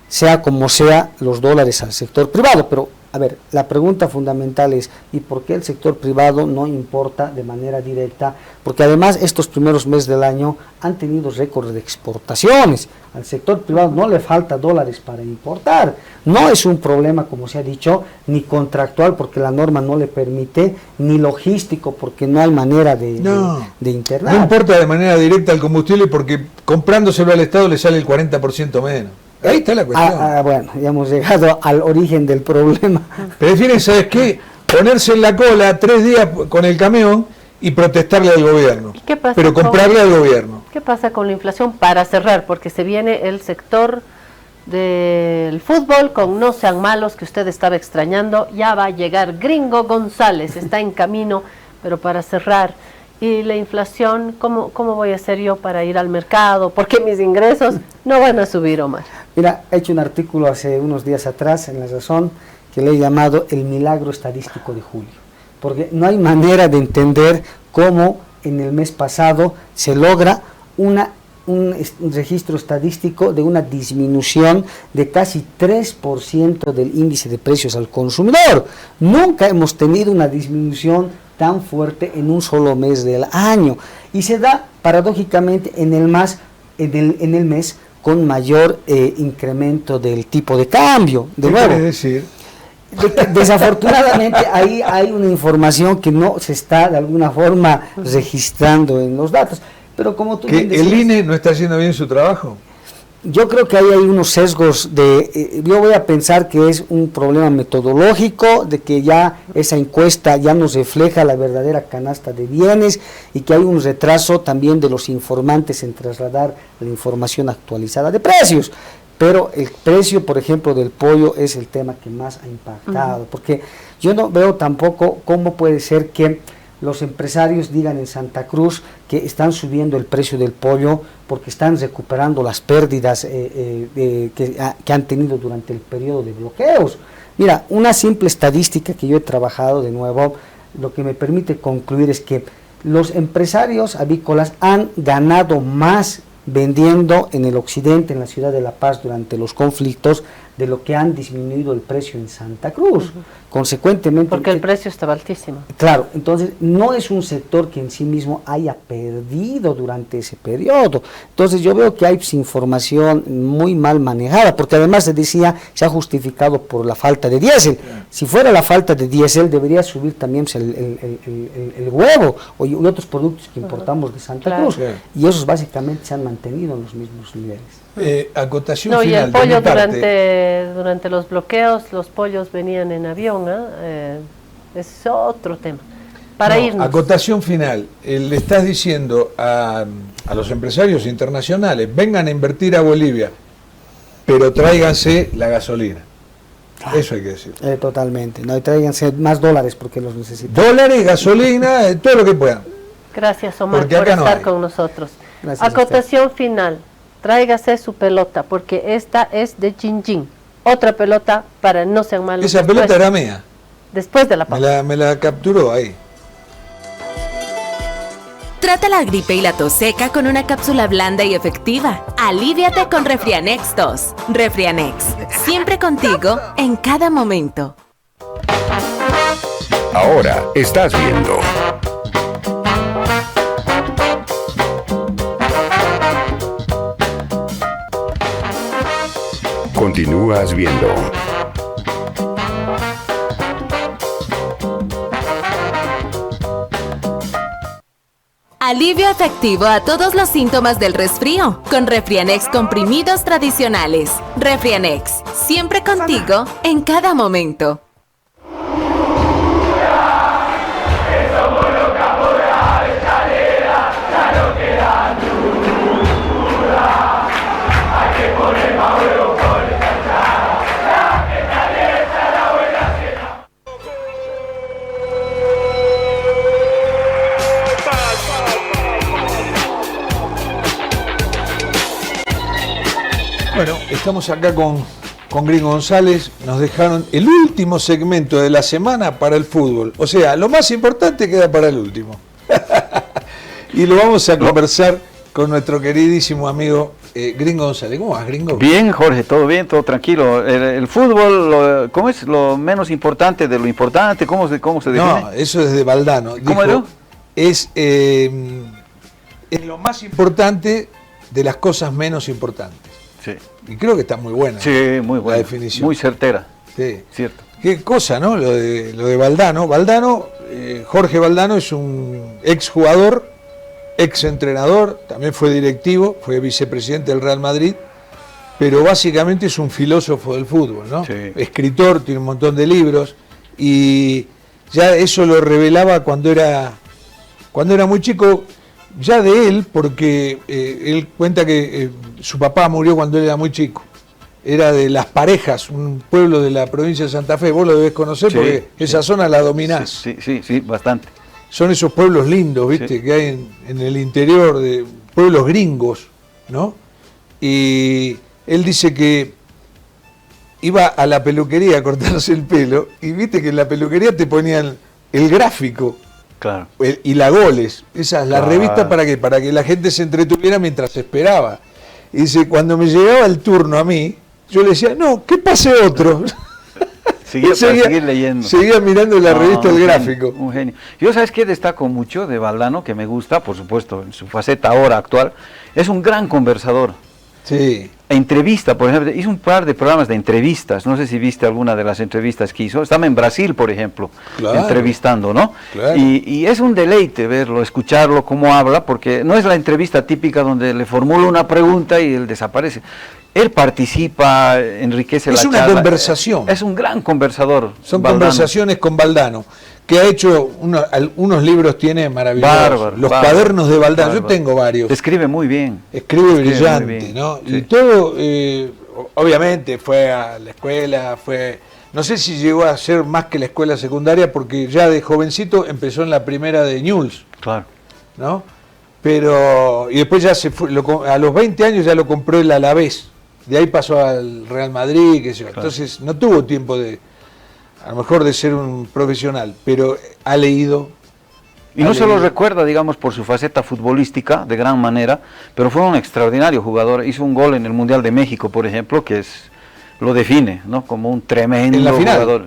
sea como sea, los dólares al sector privado. Pero, a ver, la pregunta fundamental es, ¿y por qué el sector privado no importa de manera directa? Porque además estos primeros meses del año han tenido récords de exportaciones. Al sector privado no le falta dólares para importar. No es un problema, como se ha dicho, ni contractual porque la norma no le permite, ni logístico porque no hay manera de internar. No importa de manera directa el combustible porque comprándoselo al Estado le sale el 40% menos. Ahí está la cuestión. Bueno, ya hemos llegado al origen del problema. Prefieren, ¿sabes qué? Ponerse en la cola 3 días con el camión y protestarle al gobierno. ¿Qué pasa pero comprarle al gobierno. ¿Qué pasa con la inflación? Para cerrar, porque se viene el sector del fútbol con No Sean Malos, que usted estaba extrañando. Ya va a llegar Gringo González, está en camino, pero para cerrar. Y la inflación, ¿cómo voy a hacer yo para ir al mercado? Porque mis ingresos no van a subir, Omar. Mira, he hecho un artículo hace unos días atrás en La Razón que le he llamado el milagro estadístico de julio, porque no hay manera de entender cómo en el mes pasado se logra un registro estadístico de una disminución de casi 3% del índice de precios al consumidor. Nunca hemos tenido una disminución tan fuerte en un solo mes del año, y se da paradójicamente en el mes con mayor incremento del tipo de cambio. De nuevo, ¿Qué quieres decir? Desafortunadamente ahí hay una información que no se está de alguna forma registrando en los datos. Pero como tú bien decías, ¿El INE no está haciendo bien su trabajo? yo creo que ahí hay unos sesgos yo voy a pensar que es un problema metodológico, de que ya esa encuesta ya nos refleja la verdadera canasta de bienes y que hay un retraso también de los informantes en trasladar la información actualizada de precios. Pero el precio, por ejemplo, del pollo es el tema que más ha impactado, porque yo no veo tampoco cómo puede ser que los empresarios digan en Santa Cruz que están subiendo el precio del pollo porque están recuperando las pérdidas que han tenido durante el periodo de bloqueos. Mira, una simple estadística que yo he trabajado de nuevo, lo que me permite concluir es que los empresarios avícolas han ganado más vendiendo en el occidente, en la ciudad de La Paz, durante los conflictos, de lo que han disminuido el precio en Santa Cruz. Consecuentemente... Porque el precio estaba altísimo. Claro, entonces no es un sector que en sí mismo haya perdido durante ese periodo. Entonces yo veo que hay información muy mal manejada, porque además se decía, se ha justificado por la falta de diésel. Si fuera la falta de diésel, debería subir también el huevo y otros productos que importamos de Santa Cruz. Y esos básicamente se han mantenido en los mismos niveles. Acotación no, final. y el pollo durante los bloqueos, los pollos venían en avión, es otro tema. Para irnos. Acotación final. Le estás diciendo a los empresarios internacionales, vengan a invertir a Bolivia, pero tráiganse la gasolina. Eso hay que decir. Totalmente. No, y tráiganse más dólares porque los necesitan. Dólares, gasolina, todo lo que puedan. Gracias, Omar, Porque por acá no estar hay. con nosotros. Gracias. Acotación final. Tráigase su pelota, porque esta es de Chin Chin. Otra pelota para no sean malos. Esa pelota era mía. Después de la pausa. Me la capturó ahí. Trata la gripe y la tos seca con una cápsula blanda y efectiva. Aliviate con Refrianex 2. Refrianex, siempre contigo en cada momento. Ahora estás viendo. Continúas viendo. Alivio efectivo a todos los síntomas del resfrío con Refrianex comprimidos tradicionales. Refrianex, siempre contigo en cada momento. Bueno, estamos acá con Gringo González, nos dejaron el último segmento de la semana para el fútbol. O sea, lo más importante queda para el último. Y lo vamos a conversar con nuestro queridísimo amigo Gringo González. ¿Cómo vas, Gringo? Bien, Jorge, todo bien, todo tranquilo. El fútbol, ¿cómo es lo menos importante de lo importante? ¿Cómo se define? No, eso es de Valdano. ¿Cómo era? Es lo más importante de las cosas menos importantes. Sí. Y creo que está muy buena. Sí, muy buena. La definición. Muy certera. Sí. Cierto. Qué cosa, ¿no? Lo de Valdano. Jorge Valdano es un exjugador, exentrenador, también fue directivo, fue vicepresidente del Real Madrid, pero básicamente es un filósofo del fútbol, ¿no? Sí. Escritor, tiene un montón de libros, y ya eso lo revelaba cuando era muy chico. Ya de él, porque él cuenta que su papá murió cuando él era muy chico. Era de Las Parejas, un pueblo de la provincia de Santa Fe. Vos lo debés conocer, sí, porque esa zona la dominás. Sí, bastante. Son esos pueblos lindos, ¿viste? Sí. Que hay en el interior, de pueblos gringos, ¿no? Y él dice que iba a la peluquería a cortarse el pelo, y viste que en la peluquería te ponían el gráfico. Claro. Y la Goles, esa es la revista para que la gente se entretuviera mientras esperaba. Y dice, cuando me llegaba el turno a mí, yo le decía, no, que pase otro. seguir leyendo. Seguía mirando la revista del gráfico. Un genio. Yo, ¿sabes qué destaco mucho de Valdano? Que me gusta, por supuesto, en su faceta ahora actual, es un gran conversador. Sí. Entrevista, por ejemplo, hizo un par de programas de entrevistas, no sé si viste alguna de las entrevistas que hizo, estaba en Brasil, por ejemplo, Claro. entrevistando, ¿no? Claro. Y es un deleite verlo, escucharlo, cómo habla, porque no es la entrevista típica donde le formula una pregunta y él desaparece. Él participa, enriquece la Es una charla. conversación. Es un gran conversador. Son Valdano. conversaciones con Valdano, que ha hecho unos libros, tiene maravillosos. Bárbaro, Los bárbaro, cuadernos de Valdano, yo bárbaro. tengo varios. Escribe muy bien. Escribe muy brillante, bien, ¿no? sí. Y todo, obviamente, fue a la escuela, no sé si llegó a ser más que la escuela secundaria, porque ya de jovencito empezó en la primera de Newell's, Claro. ¿no? Pero, y después ya se fue, a los 20 años ya lo compró el Alavés, de ahí pasó al Real Madrid, qué sé yo. Claro. Entonces no tuvo tiempo a lo mejor de ser un profesional, pero ha leído. Y no ha se lo leído. recuerda, digamos, por su faceta futbolística de gran manera, pero fue un extraordinario jugador. Hizo un gol en el Mundial de México, por ejemplo, que lo define, ¿no? Como un tremendo ¿En la final? jugador.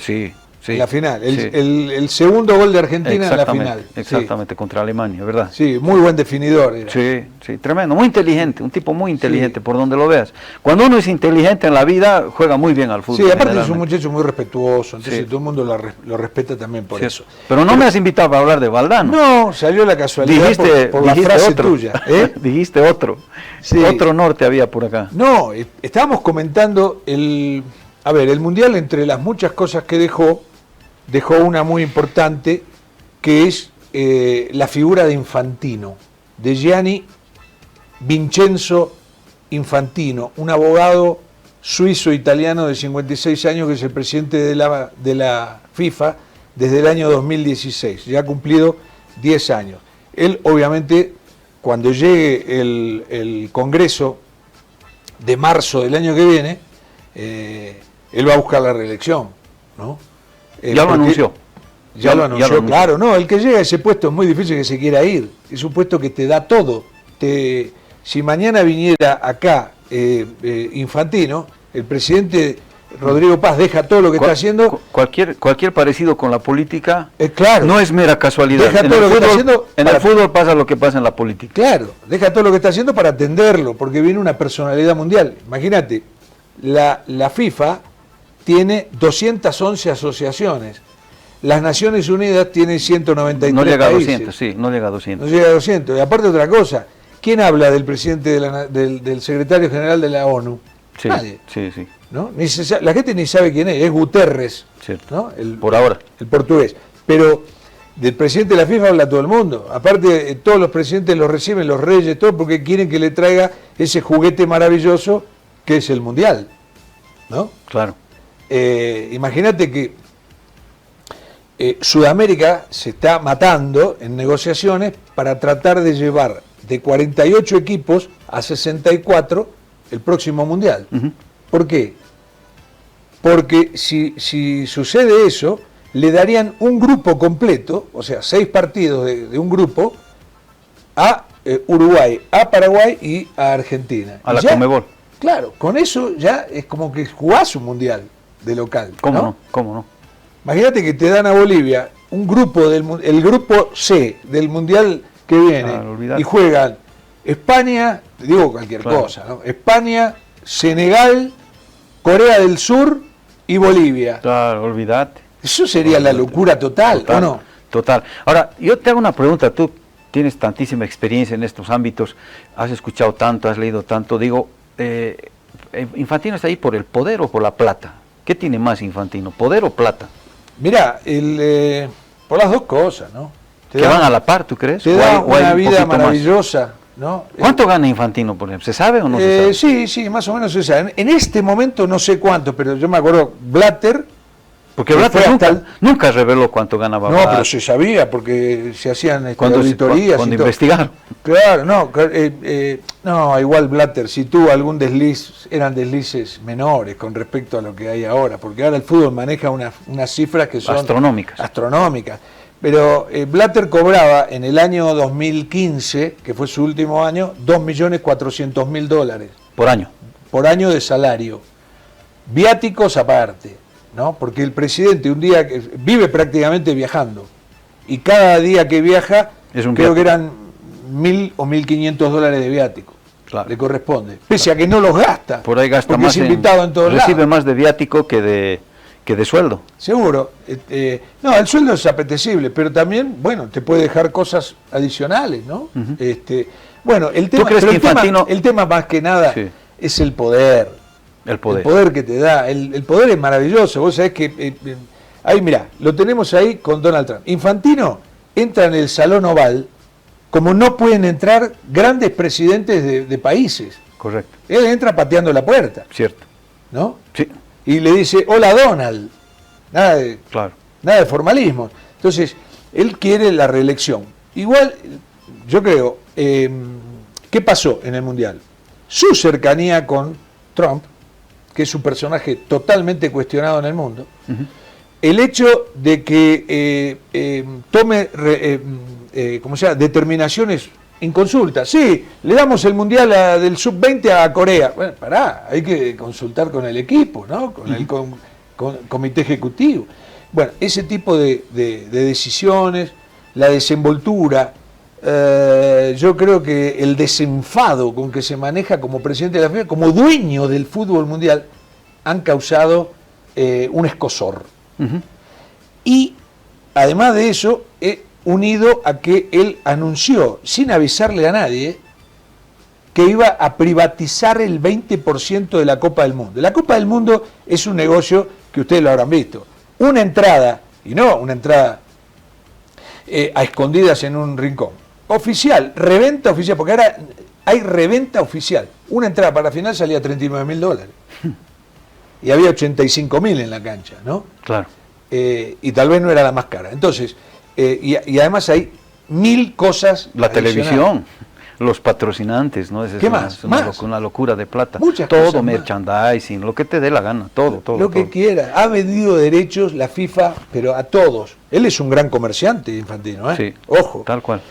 Sí, sí. En la final, sí. el segundo gol de Argentina en la final. Sí. Exactamente, contra Alemania, ¿verdad? Sí, muy buen definidor era. Sí, sí, tremendo, muy inteligente, un tipo muy inteligente, por donde lo veas. Cuando uno es inteligente en la vida, juega muy bien al fútbol. Sí, aparte es un generalmente. muchacho muy respetuoso, entonces Sí. todo el mundo lo respeta también por Sí. eso. Pero no me has invitado para hablar de Valdano. No, salió la casualidad por la frase otro. tuya. ¿Eh? Dijiste otro. Sí. Otro norte había por acá. No, estábamos comentando el Mundial, entre las muchas cosas que dejó una muy importante, que es la figura de Infantino, de Gianni Vincenzo Infantino, un abogado suizo-italiano de 56 años que es el presidente de la FIFA desde el año 2016, ya ha cumplido 10 años. Él, obviamente, cuando llegue el Congreso de marzo del año que viene, él va a buscar la reelección, ¿no? Ya lo anunció. Ya lo anunció, claro. No, el que llega a ese puesto es muy difícil que se quiera ir. Es un puesto que te da todo. Si mañana viniera acá Infantino, el presidente Rodrigo Paz deja todo lo que está haciendo. Cualquier parecido con la política claro, no es mera casualidad. Deja todo lo que está haciendo en el fútbol pasa lo que pasa en la política. Claro, deja todo lo que está haciendo para atenderlo, porque viene una personalidad mundial. Imagínate, la FIFA tiene 211 asociaciones. Las Naciones Unidas tienen 193 No llega a países. 200, sí, no llega a 200. No llega a 200. Y aparte otra cosa, ¿quién habla del presidente del secretario general de la ONU? Sí, Nadie. sí, sí. ¿No? La gente ni sabe quién es Guterres, Cierto. ¿no? Por ahora. El portugués. Pero del presidente de la FIFA habla todo el mundo. Aparte, todos los presidentes los reciben, los reyes, todo, porque quieren que le traiga ese juguete maravilloso que es el Mundial, ¿no? Claro. Imagínate que Sudamérica se está matando en negociaciones para tratar de llevar de 48 equipos a 64 el próximo Mundial. Uh-huh. ¿Por qué? Porque si sucede eso, le darían un grupo completo, o sea, 6 partidos de un grupo, a Uruguay, a Paraguay y a Argentina. A la ya, Conmebol. Claro, con eso ya es como que jugás un Mundial de local. ¿Cómo ¿no? no? ¿Cómo no? Imagínate que te dan a Bolivia un grupo, el grupo C del Mundial que viene, Claro, y juegan España, te digo cualquier Claro. cosa, ¿no? España, Senegal, Corea del Sur y Bolivia. Claro, olvídate. Eso sería la locura total, ¿o no? Total. Ahora, yo te hago una pregunta, tú tienes tantísima experiencia en estos ámbitos, has escuchado tanto, has leído tanto, digo, ¿Infantino está ahí por el poder o por la plata? ¿Qué tiene más Infantino, poder o plata? Mirá, por las dos cosas, ¿no? ¿Que van a la par, tú crees? Te ¿O da hay una un vida poquito más? maravillosa, ¿no? ¿Cuánto gana Infantino, por ejemplo? ¿Se sabe o no se sabe? Sí, más o menos se sabe. En este momento no sé cuánto, pero yo me acuerdo, Blatter. Porque que Blatter fue nunca reveló cuánto ganaba. No, pero se sabía, porque se hacían cuando auditorías. cuando y todo. investigaron. Claro, no, igual Blatter, si tuvo algún desliz, eran deslices menores con respecto a lo que hay ahora, porque ahora el fútbol maneja unas cifras que son astronómicas. Pero Blatter cobraba en el año 2015, que fue su último año, $2.400.000 por año de salario, viáticos aparte, ¿no? Porque el presidente un día vive prácticamente viajando, y cada día que viaja creo que eran $1.000 o $1.500 de viático. Claro. Le corresponde, pese a que no los gasta. Por ahí gasta porque más, es invitado en todos lados. recibe más de viático que de sueldo. Seguro. No, el sueldo es apetecible, pero también, bueno, te puede dejar cosas adicionales, ¿no? Bueno, el tema, crees pero que Infantino... el tema más que nada es el poder. El poder. El poder que te da. El poder es maravilloso. Vos sabés que... ahí, mirá, lo tenemos ahí con Donald Trump. Infantino entra en el Salón Oval como no pueden entrar grandes presidentes de países. Correcto. Él entra pateando la puerta. Cierto. ¿No? Sí. Y le dice, hola Donald. Nada de formalismo. Entonces, él quiere la reelección. Igual, yo creo, ¿qué pasó en el Mundial? Su cercanía con Trump, que es un personaje totalmente cuestionado en el mundo, el hecho de que tome determinaciones en consulta. Sí, le damos el Mundial del Sub-20 a Corea. Bueno, hay que consultar con el equipo, ¿no? Con el comité ejecutivo. Bueno, ese tipo de decisiones, la desenvoltura, yo creo que el desenfado con que se maneja como presidente de la FIFA, como dueño del fútbol mundial, han causado un escozor. Y además de eso, unido a que él anunció, sin avisarle a nadie, que iba a privatizar el 20% de la Copa del Mundo. La Copa del Mundo es un negocio que ustedes lo habrán visto. Una entrada, y no una entrada a escondidas en un rincón, oficial, reventa oficial, porque ahora hay reventa oficial. Una entrada para la final salía $39.000 y había 85.000 en la cancha, ¿no? Claro. Y tal vez no era la más cara. Entonces, y además hay 1000 cosas. La televisión, los patrocinantes, ¿no? ¿Qué más? Una locura de plata. Muchas todo cosas merchandising, lo que te dé la gana, todo. Lo que quiera. Ha vendido derechos la FIFA, pero a todos. Él es un gran comerciante, Infantino, ¿eh? Sí, ojo. Tal cual.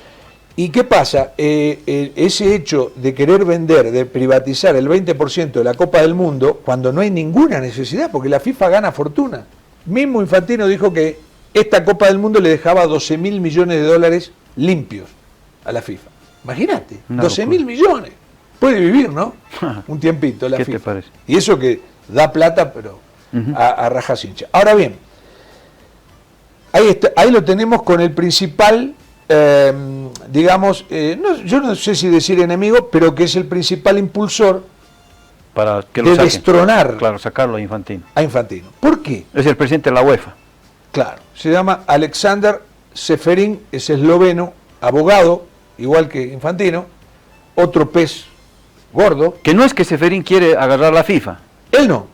¿Y qué pasa? Ese hecho de querer vender, de privatizar el 20% de la Copa del Mundo, cuando no hay ninguna necesidad, porque la FIFA gana fortuna. Mismo Infantino dijo que esta Copa del Mundo le dejaba $12.000 millones limpios a la FIFA. Imagínate, 12.000 millones. Puede vivir, ¿no? Un tiempito la FIFA. ¿Qué te parece? Y eso que da plata, pero a rajas hincha. Ahora bien, ahí lo tenemos con el principal, yo no sé si decir enemigo, pero que es el principal impulsor para que de destronar, sacarlo a Infantino. ¿Por qué? Es el presidente de la UEFA. Claro, se llama Aleksandar Čeferin, es esloveno, abogado, igual que Infantino, otro pez gordo. Que no es que Čeferin quiere agarrar la FIFA. Él no,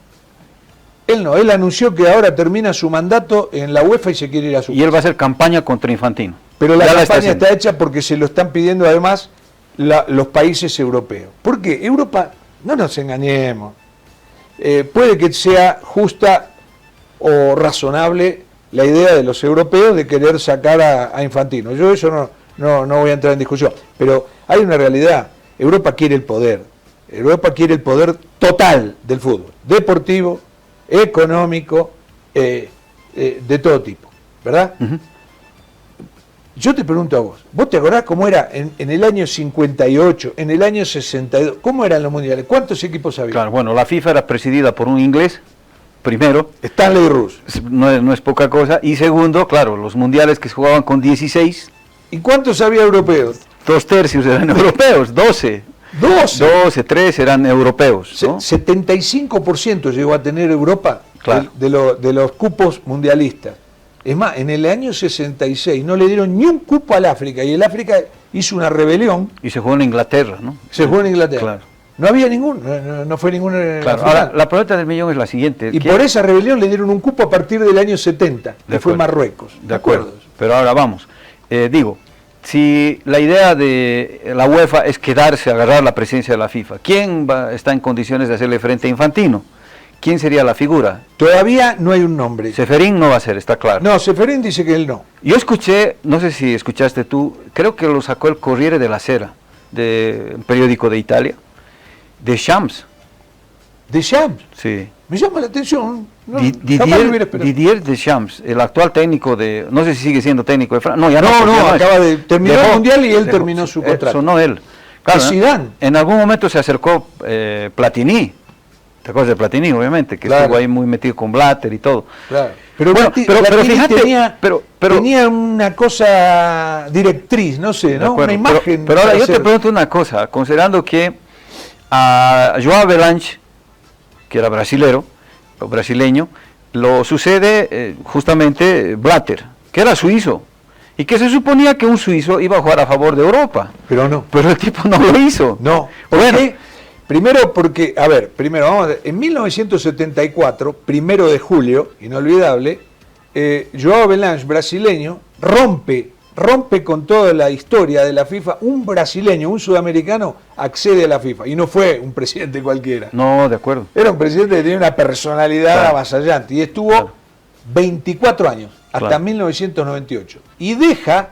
él anunció que ahora termina su mandato en la UEFA y se quiere ir a su casa. Y él va a hacer campaña contra Infantino. Pero la campaña está hecha porque se lo están pidiendo además los países europeos. ¿Por qué? Europa, no nos engañemos, puede que sea justa o razonable la idea de los europeos de querer sacar a Infantino. Yo eso no voy a entrar en discusión, pero hay una realidad. Europa quiere el poder. Europa quiere el poder total del fútbol, deportivo, económico, de todo tipo, ¿verdad? Yo te pregunto a vos te acordás cómo era en el año 58, en el año 62, cómo eran los mundiales? ¿Cuántos equipos había? Claro, bueno, la FIFA era presidida por un inglés, primero. Stanley Ruse. No es poca cosa. Y segundo, claro, los mundiales que se jugaban con 16. ¿Y cuántos había europeos? 2/3 eran europeos, 12. 13 eran europeos, ¿no? 75% llegó a tener Europa, claro, de los cupos mundialistas. Es más, en el año 66 no le dieron ni un cupo al África, y el África hizo una rebelión. Y se jugó en Inglaterra, ¿no? Se jugó en Inglaterra. Claro. No había no fue ningún claro. Ahora, la pregunta del millón es la siguiente. Y por esa rebelión le dieron un cupo a partir del año 70, que fue Marruecos. De acuerdo. Pero ahora vamos. Si la idea de la UEFA es quedarse, agarrar la presidencia de la FIFA, ¿quién está en condiciones de hacerle frente a Infantino? ¿Quién sería la figura? Todavía no hay un nombre. Čeferin no va a ser, está claro. No, Čeferin dice que él no. Yo escuché, no sé si escuchaste tú, creo que lo sacó el Corriere della Sera, un periódico de Italia, de Shams. ¿De Shams? Sí. Me llama la atención. Didier Deschamps, el actual técnico de, no sé si sigue siendo técnico de Francia. No, acaba de terminar el Mundial y él terminó su contrato. Eso no él. Claro, es Zidane. En algún momento se acercó Platini. ¿Te acuerdas de Platini, obviamente? Que Claro. estuvo ahí muy metido con Blatter y todo. Claro. Pero, Bueno, pero Platini fíjate, tenía una cosa directriz, no sé, De ¿no? acuerdo, Una imagen. Pero ahora para yo te hacer. pregunto una cosa, considerando que a João Avelange, que era brasileño, lo sucede justamente Blatter, que era suizo, y que se suponía que un suizo iba a jugar a favor de Europa. Pero no. Pero el tipo no lo hizo. No. O bueno, ¿Por qué? Primero porque, a ver, vamos a ver, en 1974, 1 de julio, inolvidable, João Avelange, brasileño, rompe con toda la historia de la FIFA. Un brasileño, un sudamericano, accede a la FIFA. Y no fue un presidente cualquiera. no, de acuerdo. Era un presidente que tenía una personalidad Claro. avasallante. Y estuvo Claro. 24 años, hasta Claro. 1998. Y deja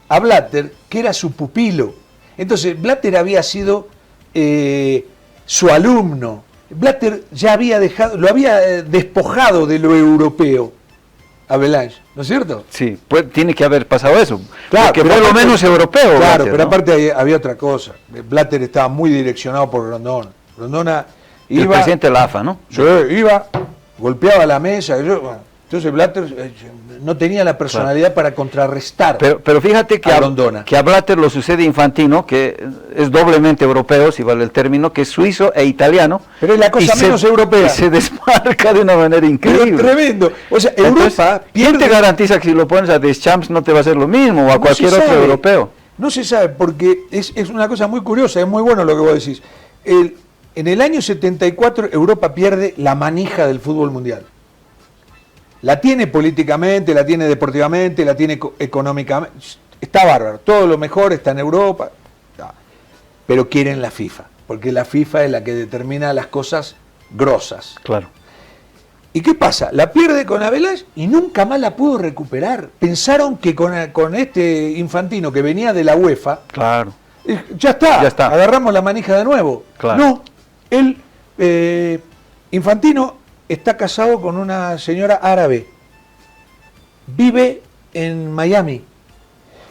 a Blatter, que era su pupilo. Entonces, Blatter había sido su alumno. Blatter ya había lo había despojado de lo europeo, Avelange, ¿no es cierto? Sí, pues tiene que haber pasado eso. Claro, porque pero fue lo aparte- menos europeo. Claro, Blatter, pero ¿no? aparte había otra cosa. Blatter estaba muy direccionado por Rondona. Rondona El iba, presidente de la AFA, ¿no? iba, golpeaba la mesa. Entonces Blatter no tenía la personalidad para contrarrestar. Pero fíjate que a Rondona. que a Blatter lo sucede Infantino, que es doblemente europeo, si vale el término, que es suizo e italiano. Pero es la cosa y menos europea. Y se desmarca de una manera Pero increíble. tremendo. O sea, Entonces, Europa ¿quién te pierde. garantiza que si lo pones a Deschamps no te va a hacer lo mismo o a No cualquier se otro sabe. europeo? No se sabe, porque es una cosa muy curiosa, es muy bueno lo que vos decís. En el año 74 Europa pierde la manija del fútbol mundial. La tiene políticamente, la tiene deportivamente, la tiene económicamente. Está bárbaro, todo lo mejor está en Europa. Pero quieren la FIFA, porque la FIFA es la que determina las cosas grosas. Claro. ¿Y qué pasa? La pierde con Avelange y nunca más la pudo recuperar. Pensaron que con este Infantino que venía de la UEFA, Claro. ya está, Ya está. agarramos la manija de nuevo. Claro. No, Infantino está casado con una señora árabe, vive en Miami,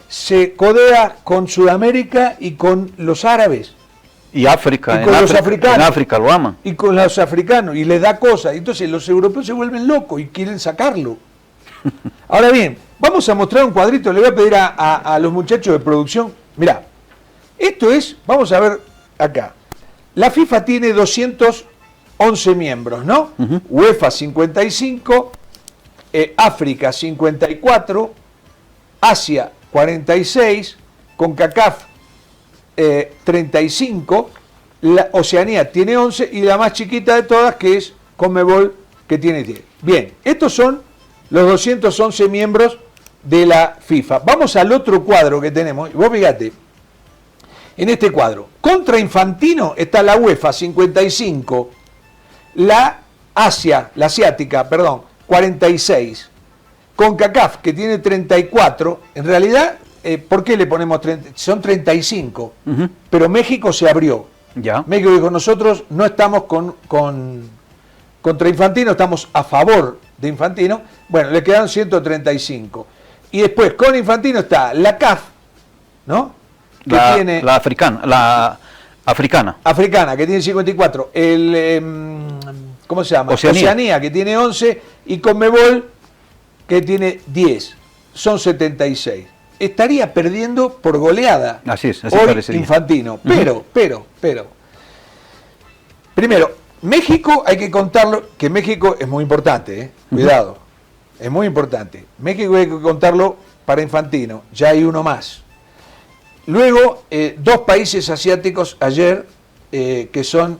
se codea con Sudamérica y con los árabes. Y África, Y con los africanos. en África lo aman. Y con los africanos, y les da cosas. Entonces los europeos se vuelven locos y quieren sacarlo. Ahora bien, vamos a mostrar un cuadrito, le voy a pedir a los muchachos de producción. Mirá, esto es, vamos a ver acá. La FIFA tiene 211 miembros, ¿no? UEFA 55, África 54, Asia 46, CONCACAF 35, la Oceanía tiene 11 y la más chiquita de todas que es CONMEBOL que tiene 10. Bien, estos son los 211 miembros de la FIFA. Vamos al otro cuadro que tenemos, vos fíjate, en este cuadro, contra Infantino está la UEFA 55, la asiática, 46, CONCACAF que tiene 34, en realidad, ¿por qué le ponemos 30? Son 35, pero México se abrió. Ya. México dijo, nosotros no estamos contra Infantino, estamos a favor de Infantino. Bueno, le quedan 135. Y después, con Infantino está la CAF, ¿no? Que tiene La africana. africana, que tiene 54. ¿Cómo se llama? Oceanía. Que tiene 11. Y CONMEBOL, que tiene 10. Son 76. Estaría perdiendo por goleada. Así es, así hoy parecería. Infantino. Pero. Primero, México hay que contarlo, que México es muy importante, ¿eh? Cuidado. Es muy importante. México hay que contarlo para Infantino. Ya hay uno más. Luego, dos países asiáticos ayer, que son,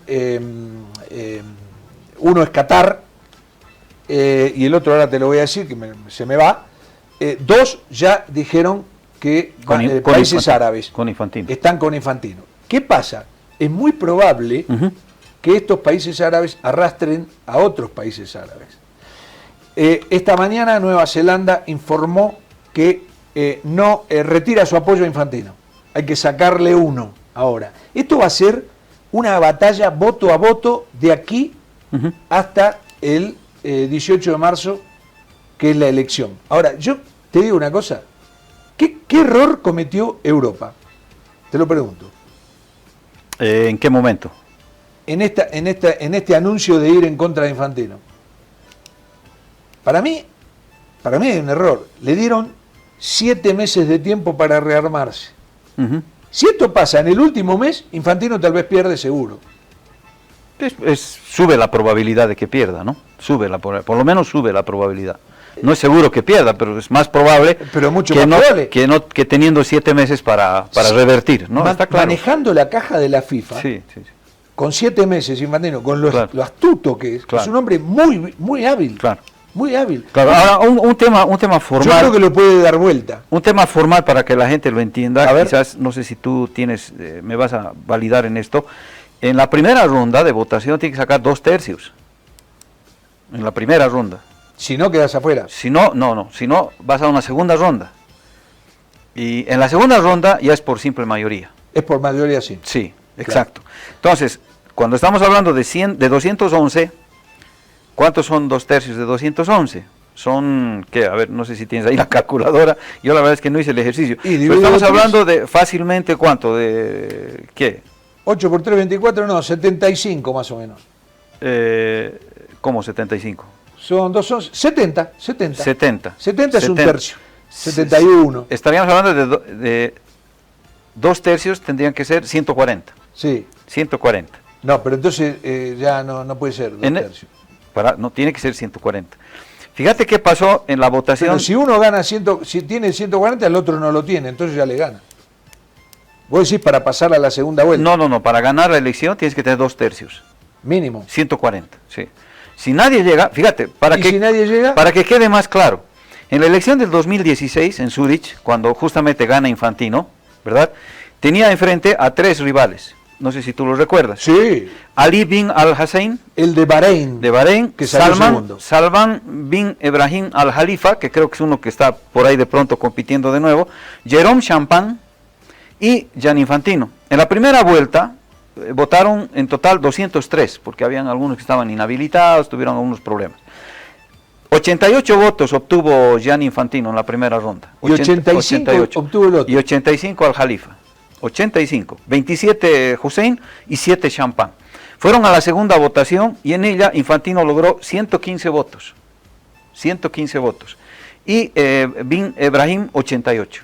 uno es Qatar, y el otro ahora te lo voy a decir, que se me va. Dos ya dijeron que Con países Infantino, árabes con Infantino. están con Infantino. ¿Qué pasa? Es muy probable que estos países árabes arrastren a otros países árabes. Esta mañana Nueva Zelanda informó que no retira su apoyo a Infantino. Hay que sacarle uno ahora. Esto va a ser una batalla voto a voto de aquí hasta el 18 de marzo, que es la elección. Ahora, yo te digo una cosa. ¿Qué error cometió Europa? Te lo pregunto. ¿En qué momento? En este anuncio de ir en contra de Infantino. Para mí hay un error. Le dieron 7 meses de tiempo para rearmarse. Ujú. Si esto pasa en el último mes, Infantino tal vez pierde seguro. Sube la probabilidad de que pierda, ¿no? Por lo menos sube la probabilidad. No es seguro que pierda, pero es más probable, pero mucho que, más no, probable. que teniendo 7 meses para revertir, ¿no? Está claro. Manejando la caja de la FIFA, Sí. con 7 meses, Infantino, con Claro. lo astuto que es, Claro. es un hombre muy hábil. Claro. Muy hábil. Claro, ahora un tema formal. Yo creo que lo puede dar vuelta. Un tema formal para que la gente lo entienda, A ver. quizás, no sé si tú me vas a validar en esto. En la primera ronda de votación tiene que sacar 2/3. En la primera ronda. Si no, quedas afuera. Si no, si no, vas a una segunda ronda. Y en la segunda ronda ya es por simple mayoría. Es por mayoría, sí. Sí, exacto. Entonces, cuando estamos hablando de 211, ¿cuántos son 2/3 de 211? Son, ¿qué? A ver, no sé si tienes ahí la calculadora. Yo la verdad es que no hice el ejercicio. Pero estamos hablando de fácilmente, ¿cuánto? ¿De qué? 8 por 3, 24, no, 75 más o menos. ¿Cómo 75? Son 70. 70. 70 es un tercio. 71. Estaríamos hablando de 2/3, tendrían que ser 140. Sí. 140. No, pero entonces ya no puede ser 2/3. No, tiene que ser 140. Fíjate qué pasó en la votación. Pero si uno gana si tiene 140, el otro no lo tiene, entonces ya le gana. Vos decís para pasar a la segunda vuelta. No, para ganar la elección tienes que tener 2/3. Mínimo. 140, sí. Si nadie llega, fíjate, si nadie llega? para que quede más claro, en la elección del 2016 en Zurich, cuando justamente gana Infantino, ¿verdad? Tenía enfrente a 3 rivales. No sé si tú lo recuerdas. Sí. Ali bin al-Hussein, el de Bahrein, que segundo. Salman bin Ebrahim al-Khalifa, que creo que es uno que está por ahí de pronto compitiendo de nuevo, Jérôme Champagne y Gianni Infantino. En la primera vuelta votaron en total 203, porque habían algunos que estaban inhabilitados, tuvieron algunos problemas. 88 votos obtuvo Gianni Infantino en la primera ronda. Y 88 obtuvo el otro. Y 85 al-Khalifa. 85. 27 Hussein y 7 Champagne. Fueron a la segunda votación y en ella Infantino logró 115 votos. 115 votos. Y bin Ebrahim 88.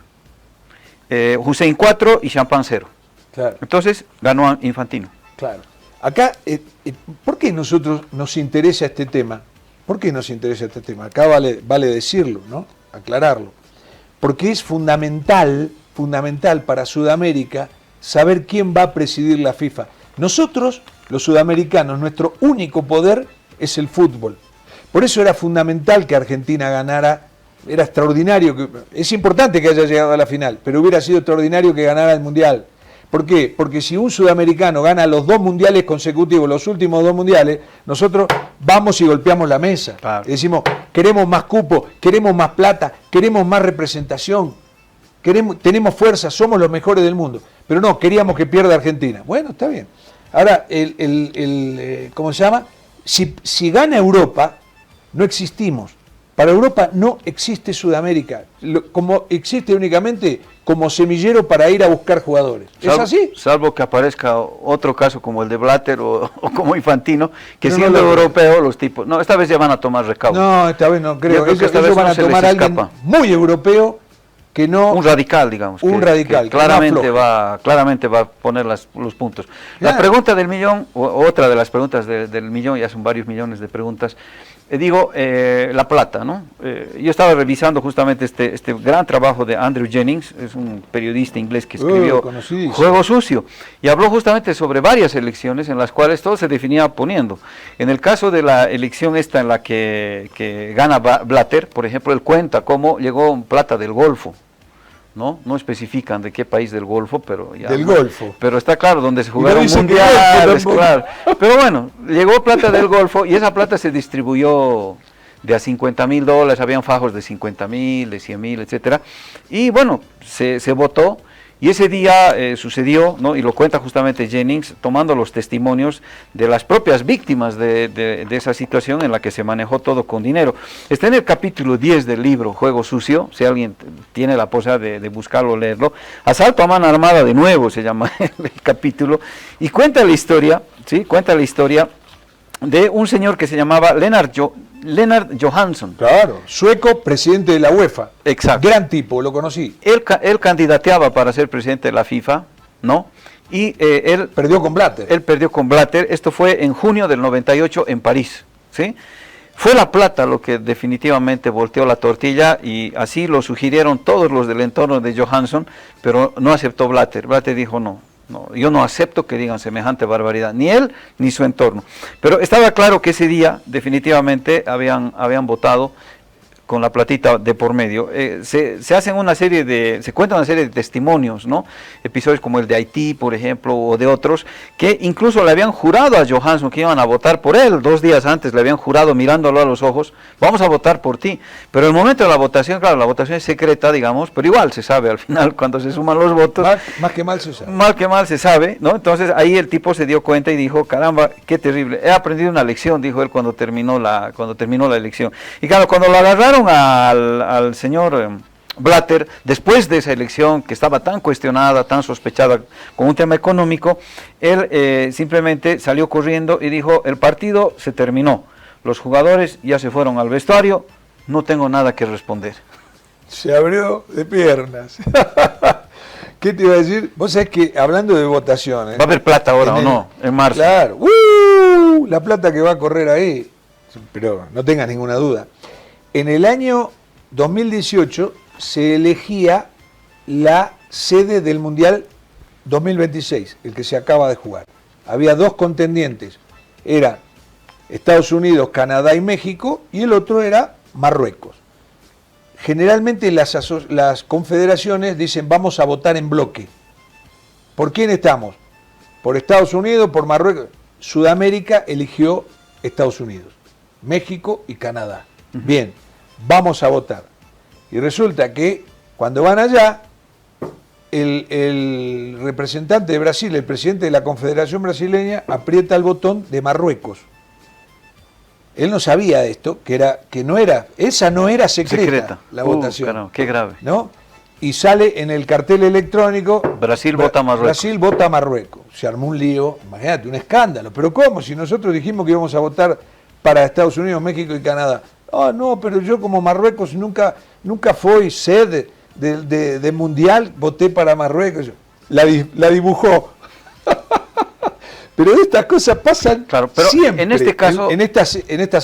Hussein 4 y Champagne 0. Claro. Entonces ganó Infantino. Claro. Acá, ¿por qué nosotros nos interesa este tema? ¿Por qué nos interesa este tema? Acá vale decirlo, ¿no? Aclararlo. Porque es fundamental para Sudamérica saber quién va a presidir la FIFA. Nosotros, los sudamericanos, nuestro único poder es el fútbol. Por eso era fundamental que Argentina ganara. Era extraordinario, es importante que haya llegado a la final, pero hubiera sido extraordinario que ganara el Mundial. ¿Por qué? Porque si un sudamericano gana los 2 mundiales consecutivos, los últimos 2 mundiales, nosotros vamos y golpeamos la mesa. Claro. Y decimos, queremos más cupo, queremos más plata, queremos más representación, tenemos fuerza, somos los mejores del mundo. Pero no, queríamos que pierda Argentina. Bueno, está bien. Ahora, ¿cómo se llama? Si gana Europa, no existimos. Para Europa no existe Sudamérica, como existe únicamente como semillero para ir a buscar jugadores. ¿Es así? Salvo que aparezca otro caso como el de Blatter o como Infantino, que Pero siendo no europeo los tipos... No, esta vez ya van a tomar recaudo. No, esta vez no creo. Yo creo que esta vez van no a se les tomar a alguien escapa. muy europeo que no... Un radical, digamos. Un radical, que claramente va a poner los puntos. La pregunta del millón, otra de las preguntas del millón, ya son varios millones de preguntas, la plata, ¿no? Yo estaba revisando justamente este gran trabajo de Andrew Jennings, es un periodista inglés que escribió Juego Sucio, y habló justamente sobre varias elecciones en las cuales todo se definía poniendo. En el caso de la elección esta en la que gana Blatter, por ejemplo, él cuenta cómo llegó plata del Golfo. No especifican de qué país del Golfo, pero ya del Golfo. Pero está claro donde se jugaron mundiales, claro. Pero bueno, llegó plata del Golfo y esa plata se distribuyó de a $50,000, habían fajos de 50,000, de 100,000, etcétera. Y bueno, se votó Y ese día sucedió, ¿no? Y lo cuenta justamente Jennings, tomando los testimonios de las propias víctimas de esa situación en la que se manejó todo con dinero. Está en el capítulo 10 del libro Juego Sucio, si alguien tiene la posibilidad de buscarlo, leerlo. Asalto a mano armada de nuevo se llama el capítulo, y cuenta la historia, ¿sí? Cuenta la historia de un señor que se llamaba Lennart Johansson. Claro, sueco, presidente de la UEFA. Exacto. Gran tipo, lo conocí. Él candidateaba para ser presidente de la FIFA, ¿no? Y él perdió con Blatter. Él perdió con Blatter. Esto fue en junio del 98 en París, ¿sí? Fue la plata lo que definitivamente volteó la tortilla, y así lo sugirieron todos los del entorno de Johansson, pero no aceptó Blatter. Blatter dijo no, yo no acepto que digan semejante barbaridad, ni él ni su entorno. Pero estaba claro que ese día definitivamente habían votado con la platita de por medio. Se hacen se cuentan una serie de testimonios, ¿no? Episodios como el de Haití, por ejemplo, o de otros, que incluso le habían jurado a Johansson que iban a votar por él. 2 días antes le habían jurado, mirándolo a los ojos, vamos a votar por ti. Pero el momento de la votación, claro, la votación es secreta, digamos, pero igual se sabe al final cuando se suman los votos. Más que mal se sabe. Mal que mal se sabe, ¿no? Entonces ahí el tipo se dio cuenta y dijo, caramba, qué terrible. He aprendido una lección, dijo él cuando terminó la elección. Y claro, cuando lo agarraron al señor Blatter, después de esa elección que estaba tan cuestionada, tan sospechada con un tema económico, él simplemente salió corriendo y dijo, el partido se terminó, los jugadores ya se fueron al vestuario, no tengo nada que responder. Se abrió de piernas. ¿Qué te iba a decir? Vos sabés que, hablando de votaciones... ¿Va a haber plata ahora o no? En marzo. Claro. La plata que va a correr ahí, pero no tengas ninguna duda. En el año 2018 se elegía la sede del Mundial 2026, el que se acaba de jugar. Había 2 contendientes, eran Estados Unidos, Canadá y México, y el otro era Marruecos. Generalmente las confederaciones dicen vamos a votar en bloque. ¿Por quién estamos? ¿Por Estados Unidos, por Marruecos? Sudamérica eligió Estados Unidos, México y Canadá. Bien, vamos a votar. Y resulta que cuando van allá, el representante de Brasil, el presidente de la Confederación Brasileña, aprieta el botón de Marruecos. Él no sabía esto, esa no era secreta. La votación. Claro, qué grave. ¿No? Y sale en el cartel electrónico, Brasil vota a Marruecos. Brasil vota a Marruecos. Se armó un lío, imagínate, un escándalo. Pero ¿cómo? Si nosotros dijimos que íbamos a votar para Estados Unidos, México y Canadá. No, pero yo como Marruecos nunca fui sede de Mundial, voté para Marruecos. La dibujó. Pero estas cosas pasan, claro, pero siempre. En este caso, en estas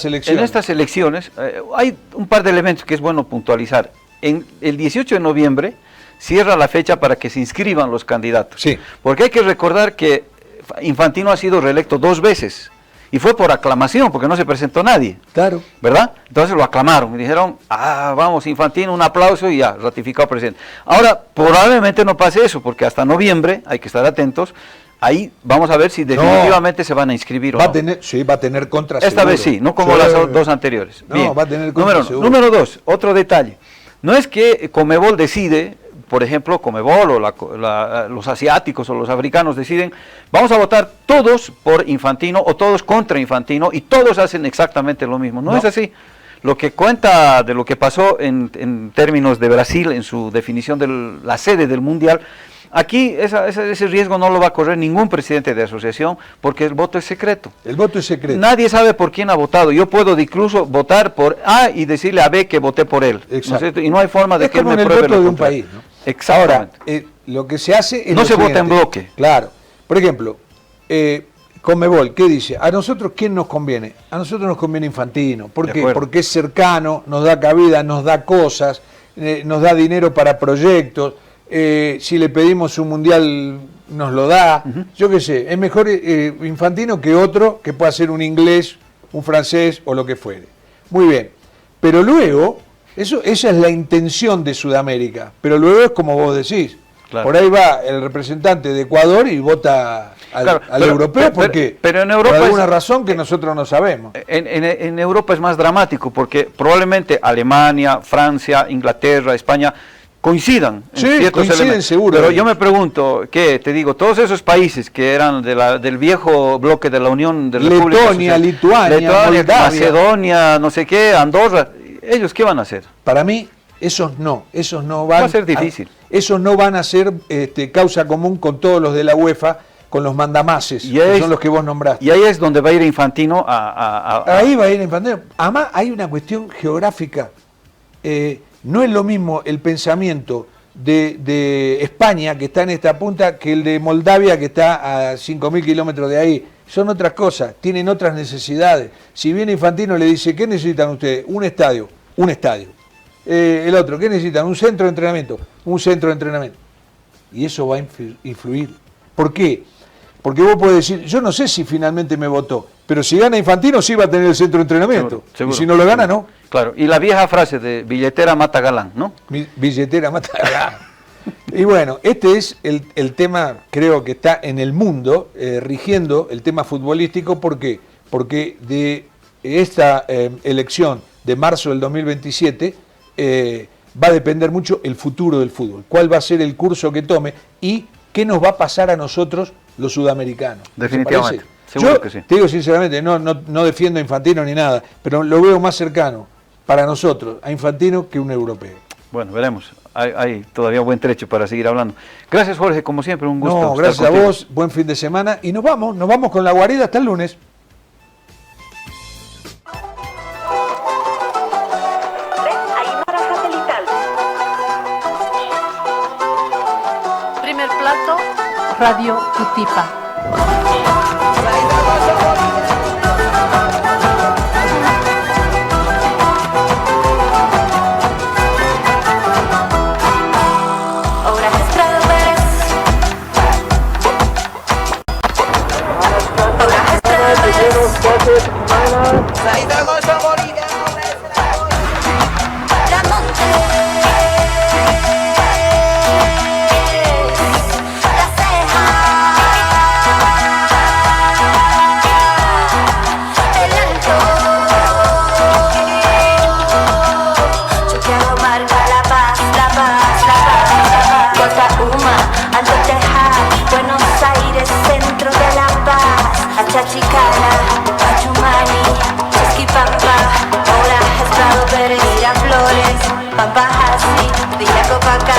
elecciones. En estas elecciones hay un par de elementos que es bueno puntualizar. En el 18 de noviembre cierra la fecha para que se inscriban los candidatos. Sí. Porque hay que recordar que Infantino ha sido reelecto 2 veces. Y fue por aclamación, porque no se presentó nadie. Claro. ¿Verdad? Entonces lo aclamaron y dijeron, vamos, Infantino, un aplauso y ya, ratificado presidente. Ahora, probablemente no pase eso, porque hasta noviembre, hay que estar atentos, ahí vamos a ver si definitivamente se van a inscribir o no. Va a tener contra Esta seguro. vez sí, no como las 2 anteriores. No, bien. va a tener contra seguro. Número 2, otro detalle. No es que Conmebol decide, por ejemplo, Conmebol o los asiáticos o los africanos deciden, vamos a votar todos por Infantino o todos contra Infantino y todos hacen exactamente lo mismo. No es así. Lo que cuenta de lo que pasó en términos de Brasil, en su definición de la sede del Mundial, aquí ese riesgo no lo va a correr ningún presidente de asociación porque el voto es secreto. El voto es secreto. Nadie sabe por quién ha votado. Yo puedo incluso votar por A y decirle a B que voté por él. Exacto. ¿No? Y no hay forma de que él me pruebe el voto lo de un contrario. país, ¿no? Exactamente. Ahora, lo que se hace es no se vota en bloque. Claro. Por ejemplo, Conmebol, ¿qué dice? ¿A nosotros quién nos conviene? A nosotros nos conviene Infantino. ¿Por qué? Porque es cercano, nos da cabida, nos da cosas, nos da dinero para proyectos. Si le pedimos un mundial nos lo da. Yo qué sé, es mejor Infantino que otro que pueda ser un inglés, un francés o lo que fuere. Muy bien. Pero luego, esa es la intención de Sudamérica. Pero luego es como vos decís. Claro. Por ahí va el representante de Ecuador y vota al europeo pero en Europa por alguna razón que nosotros no sabemos. En Europa es más dramático porque probablemente Alemania, Francia, Inglaterra, España coincidan en Sí, ciertos coinciden elementos. seguro. Pero yo me pregunto, ¿qué? Te digo, todos esos países que eran del viejo bloque de la Unión de Repúblicas Letonia, Socialistas, Lituania, Moldavia, Macedonia, no sé qué, Andorra, ¿ellos qué van a hacer? Para mí, esos no van Va a ser difícil. Esos no van a ser causa común con todos los de la UEFA, con los mandamases, que son los que vos nombraste. Y ahí es donde va a ir Infantino Ahí va a ir Infantino. Además, hay una cuestión geográfica. No es lo mismo el pensamiento de España, que está en esta punta, que el de Moldavia, que está a 5.000 kilómetros de ahí. Son otras cosas, tienen otras necesidades. Si viene Infantino le dice, ¿qué necesitan ustedes? Un estadio. El otro, ¿qué necesitan? Un centro de entrenamiento. Y eso va a influir. ¿Por qué? Porque vos podés decir, yo no sé si finalmente me votó, pero si gana Infantino sí va a tener el centro de entrenamiento. Seguro. Y si no lo gana, no. Claro, y la vieja frase de billetera mata galán, ¿no? Billetera mata galán. Y bueno, este es el tema, creo que está en el mundo, rigiendo el tema futbolístico. ¿Por qué? Porque de esta elección de marzo del 2027 va a depender mucho el futuro del fútbol. ¿Cuál va a ser el curso que tome y qué nos va a pasar a nosotros los sudamericanos? Definitivamente, seguro que sí. Te digo sinceramente, no defiendo a Infantino ni nada, pero lo veo más cercano para nosotros a Infantino que un europeo. Bueno, veremos. Hay todavía buen trecho para seguir hablando. Gracias, Jorge, como siempre, un gusto. No, estar gracias contigo. a vos, buen fin de semana y nos vamos con la guarida hasta el lunes. Primer plato, Radio Cutipa. Chachicana, Pachumani, Chisquipampa, ahora Estrado Pérez, Miraflores, Pampajasi, Villa Copacabana.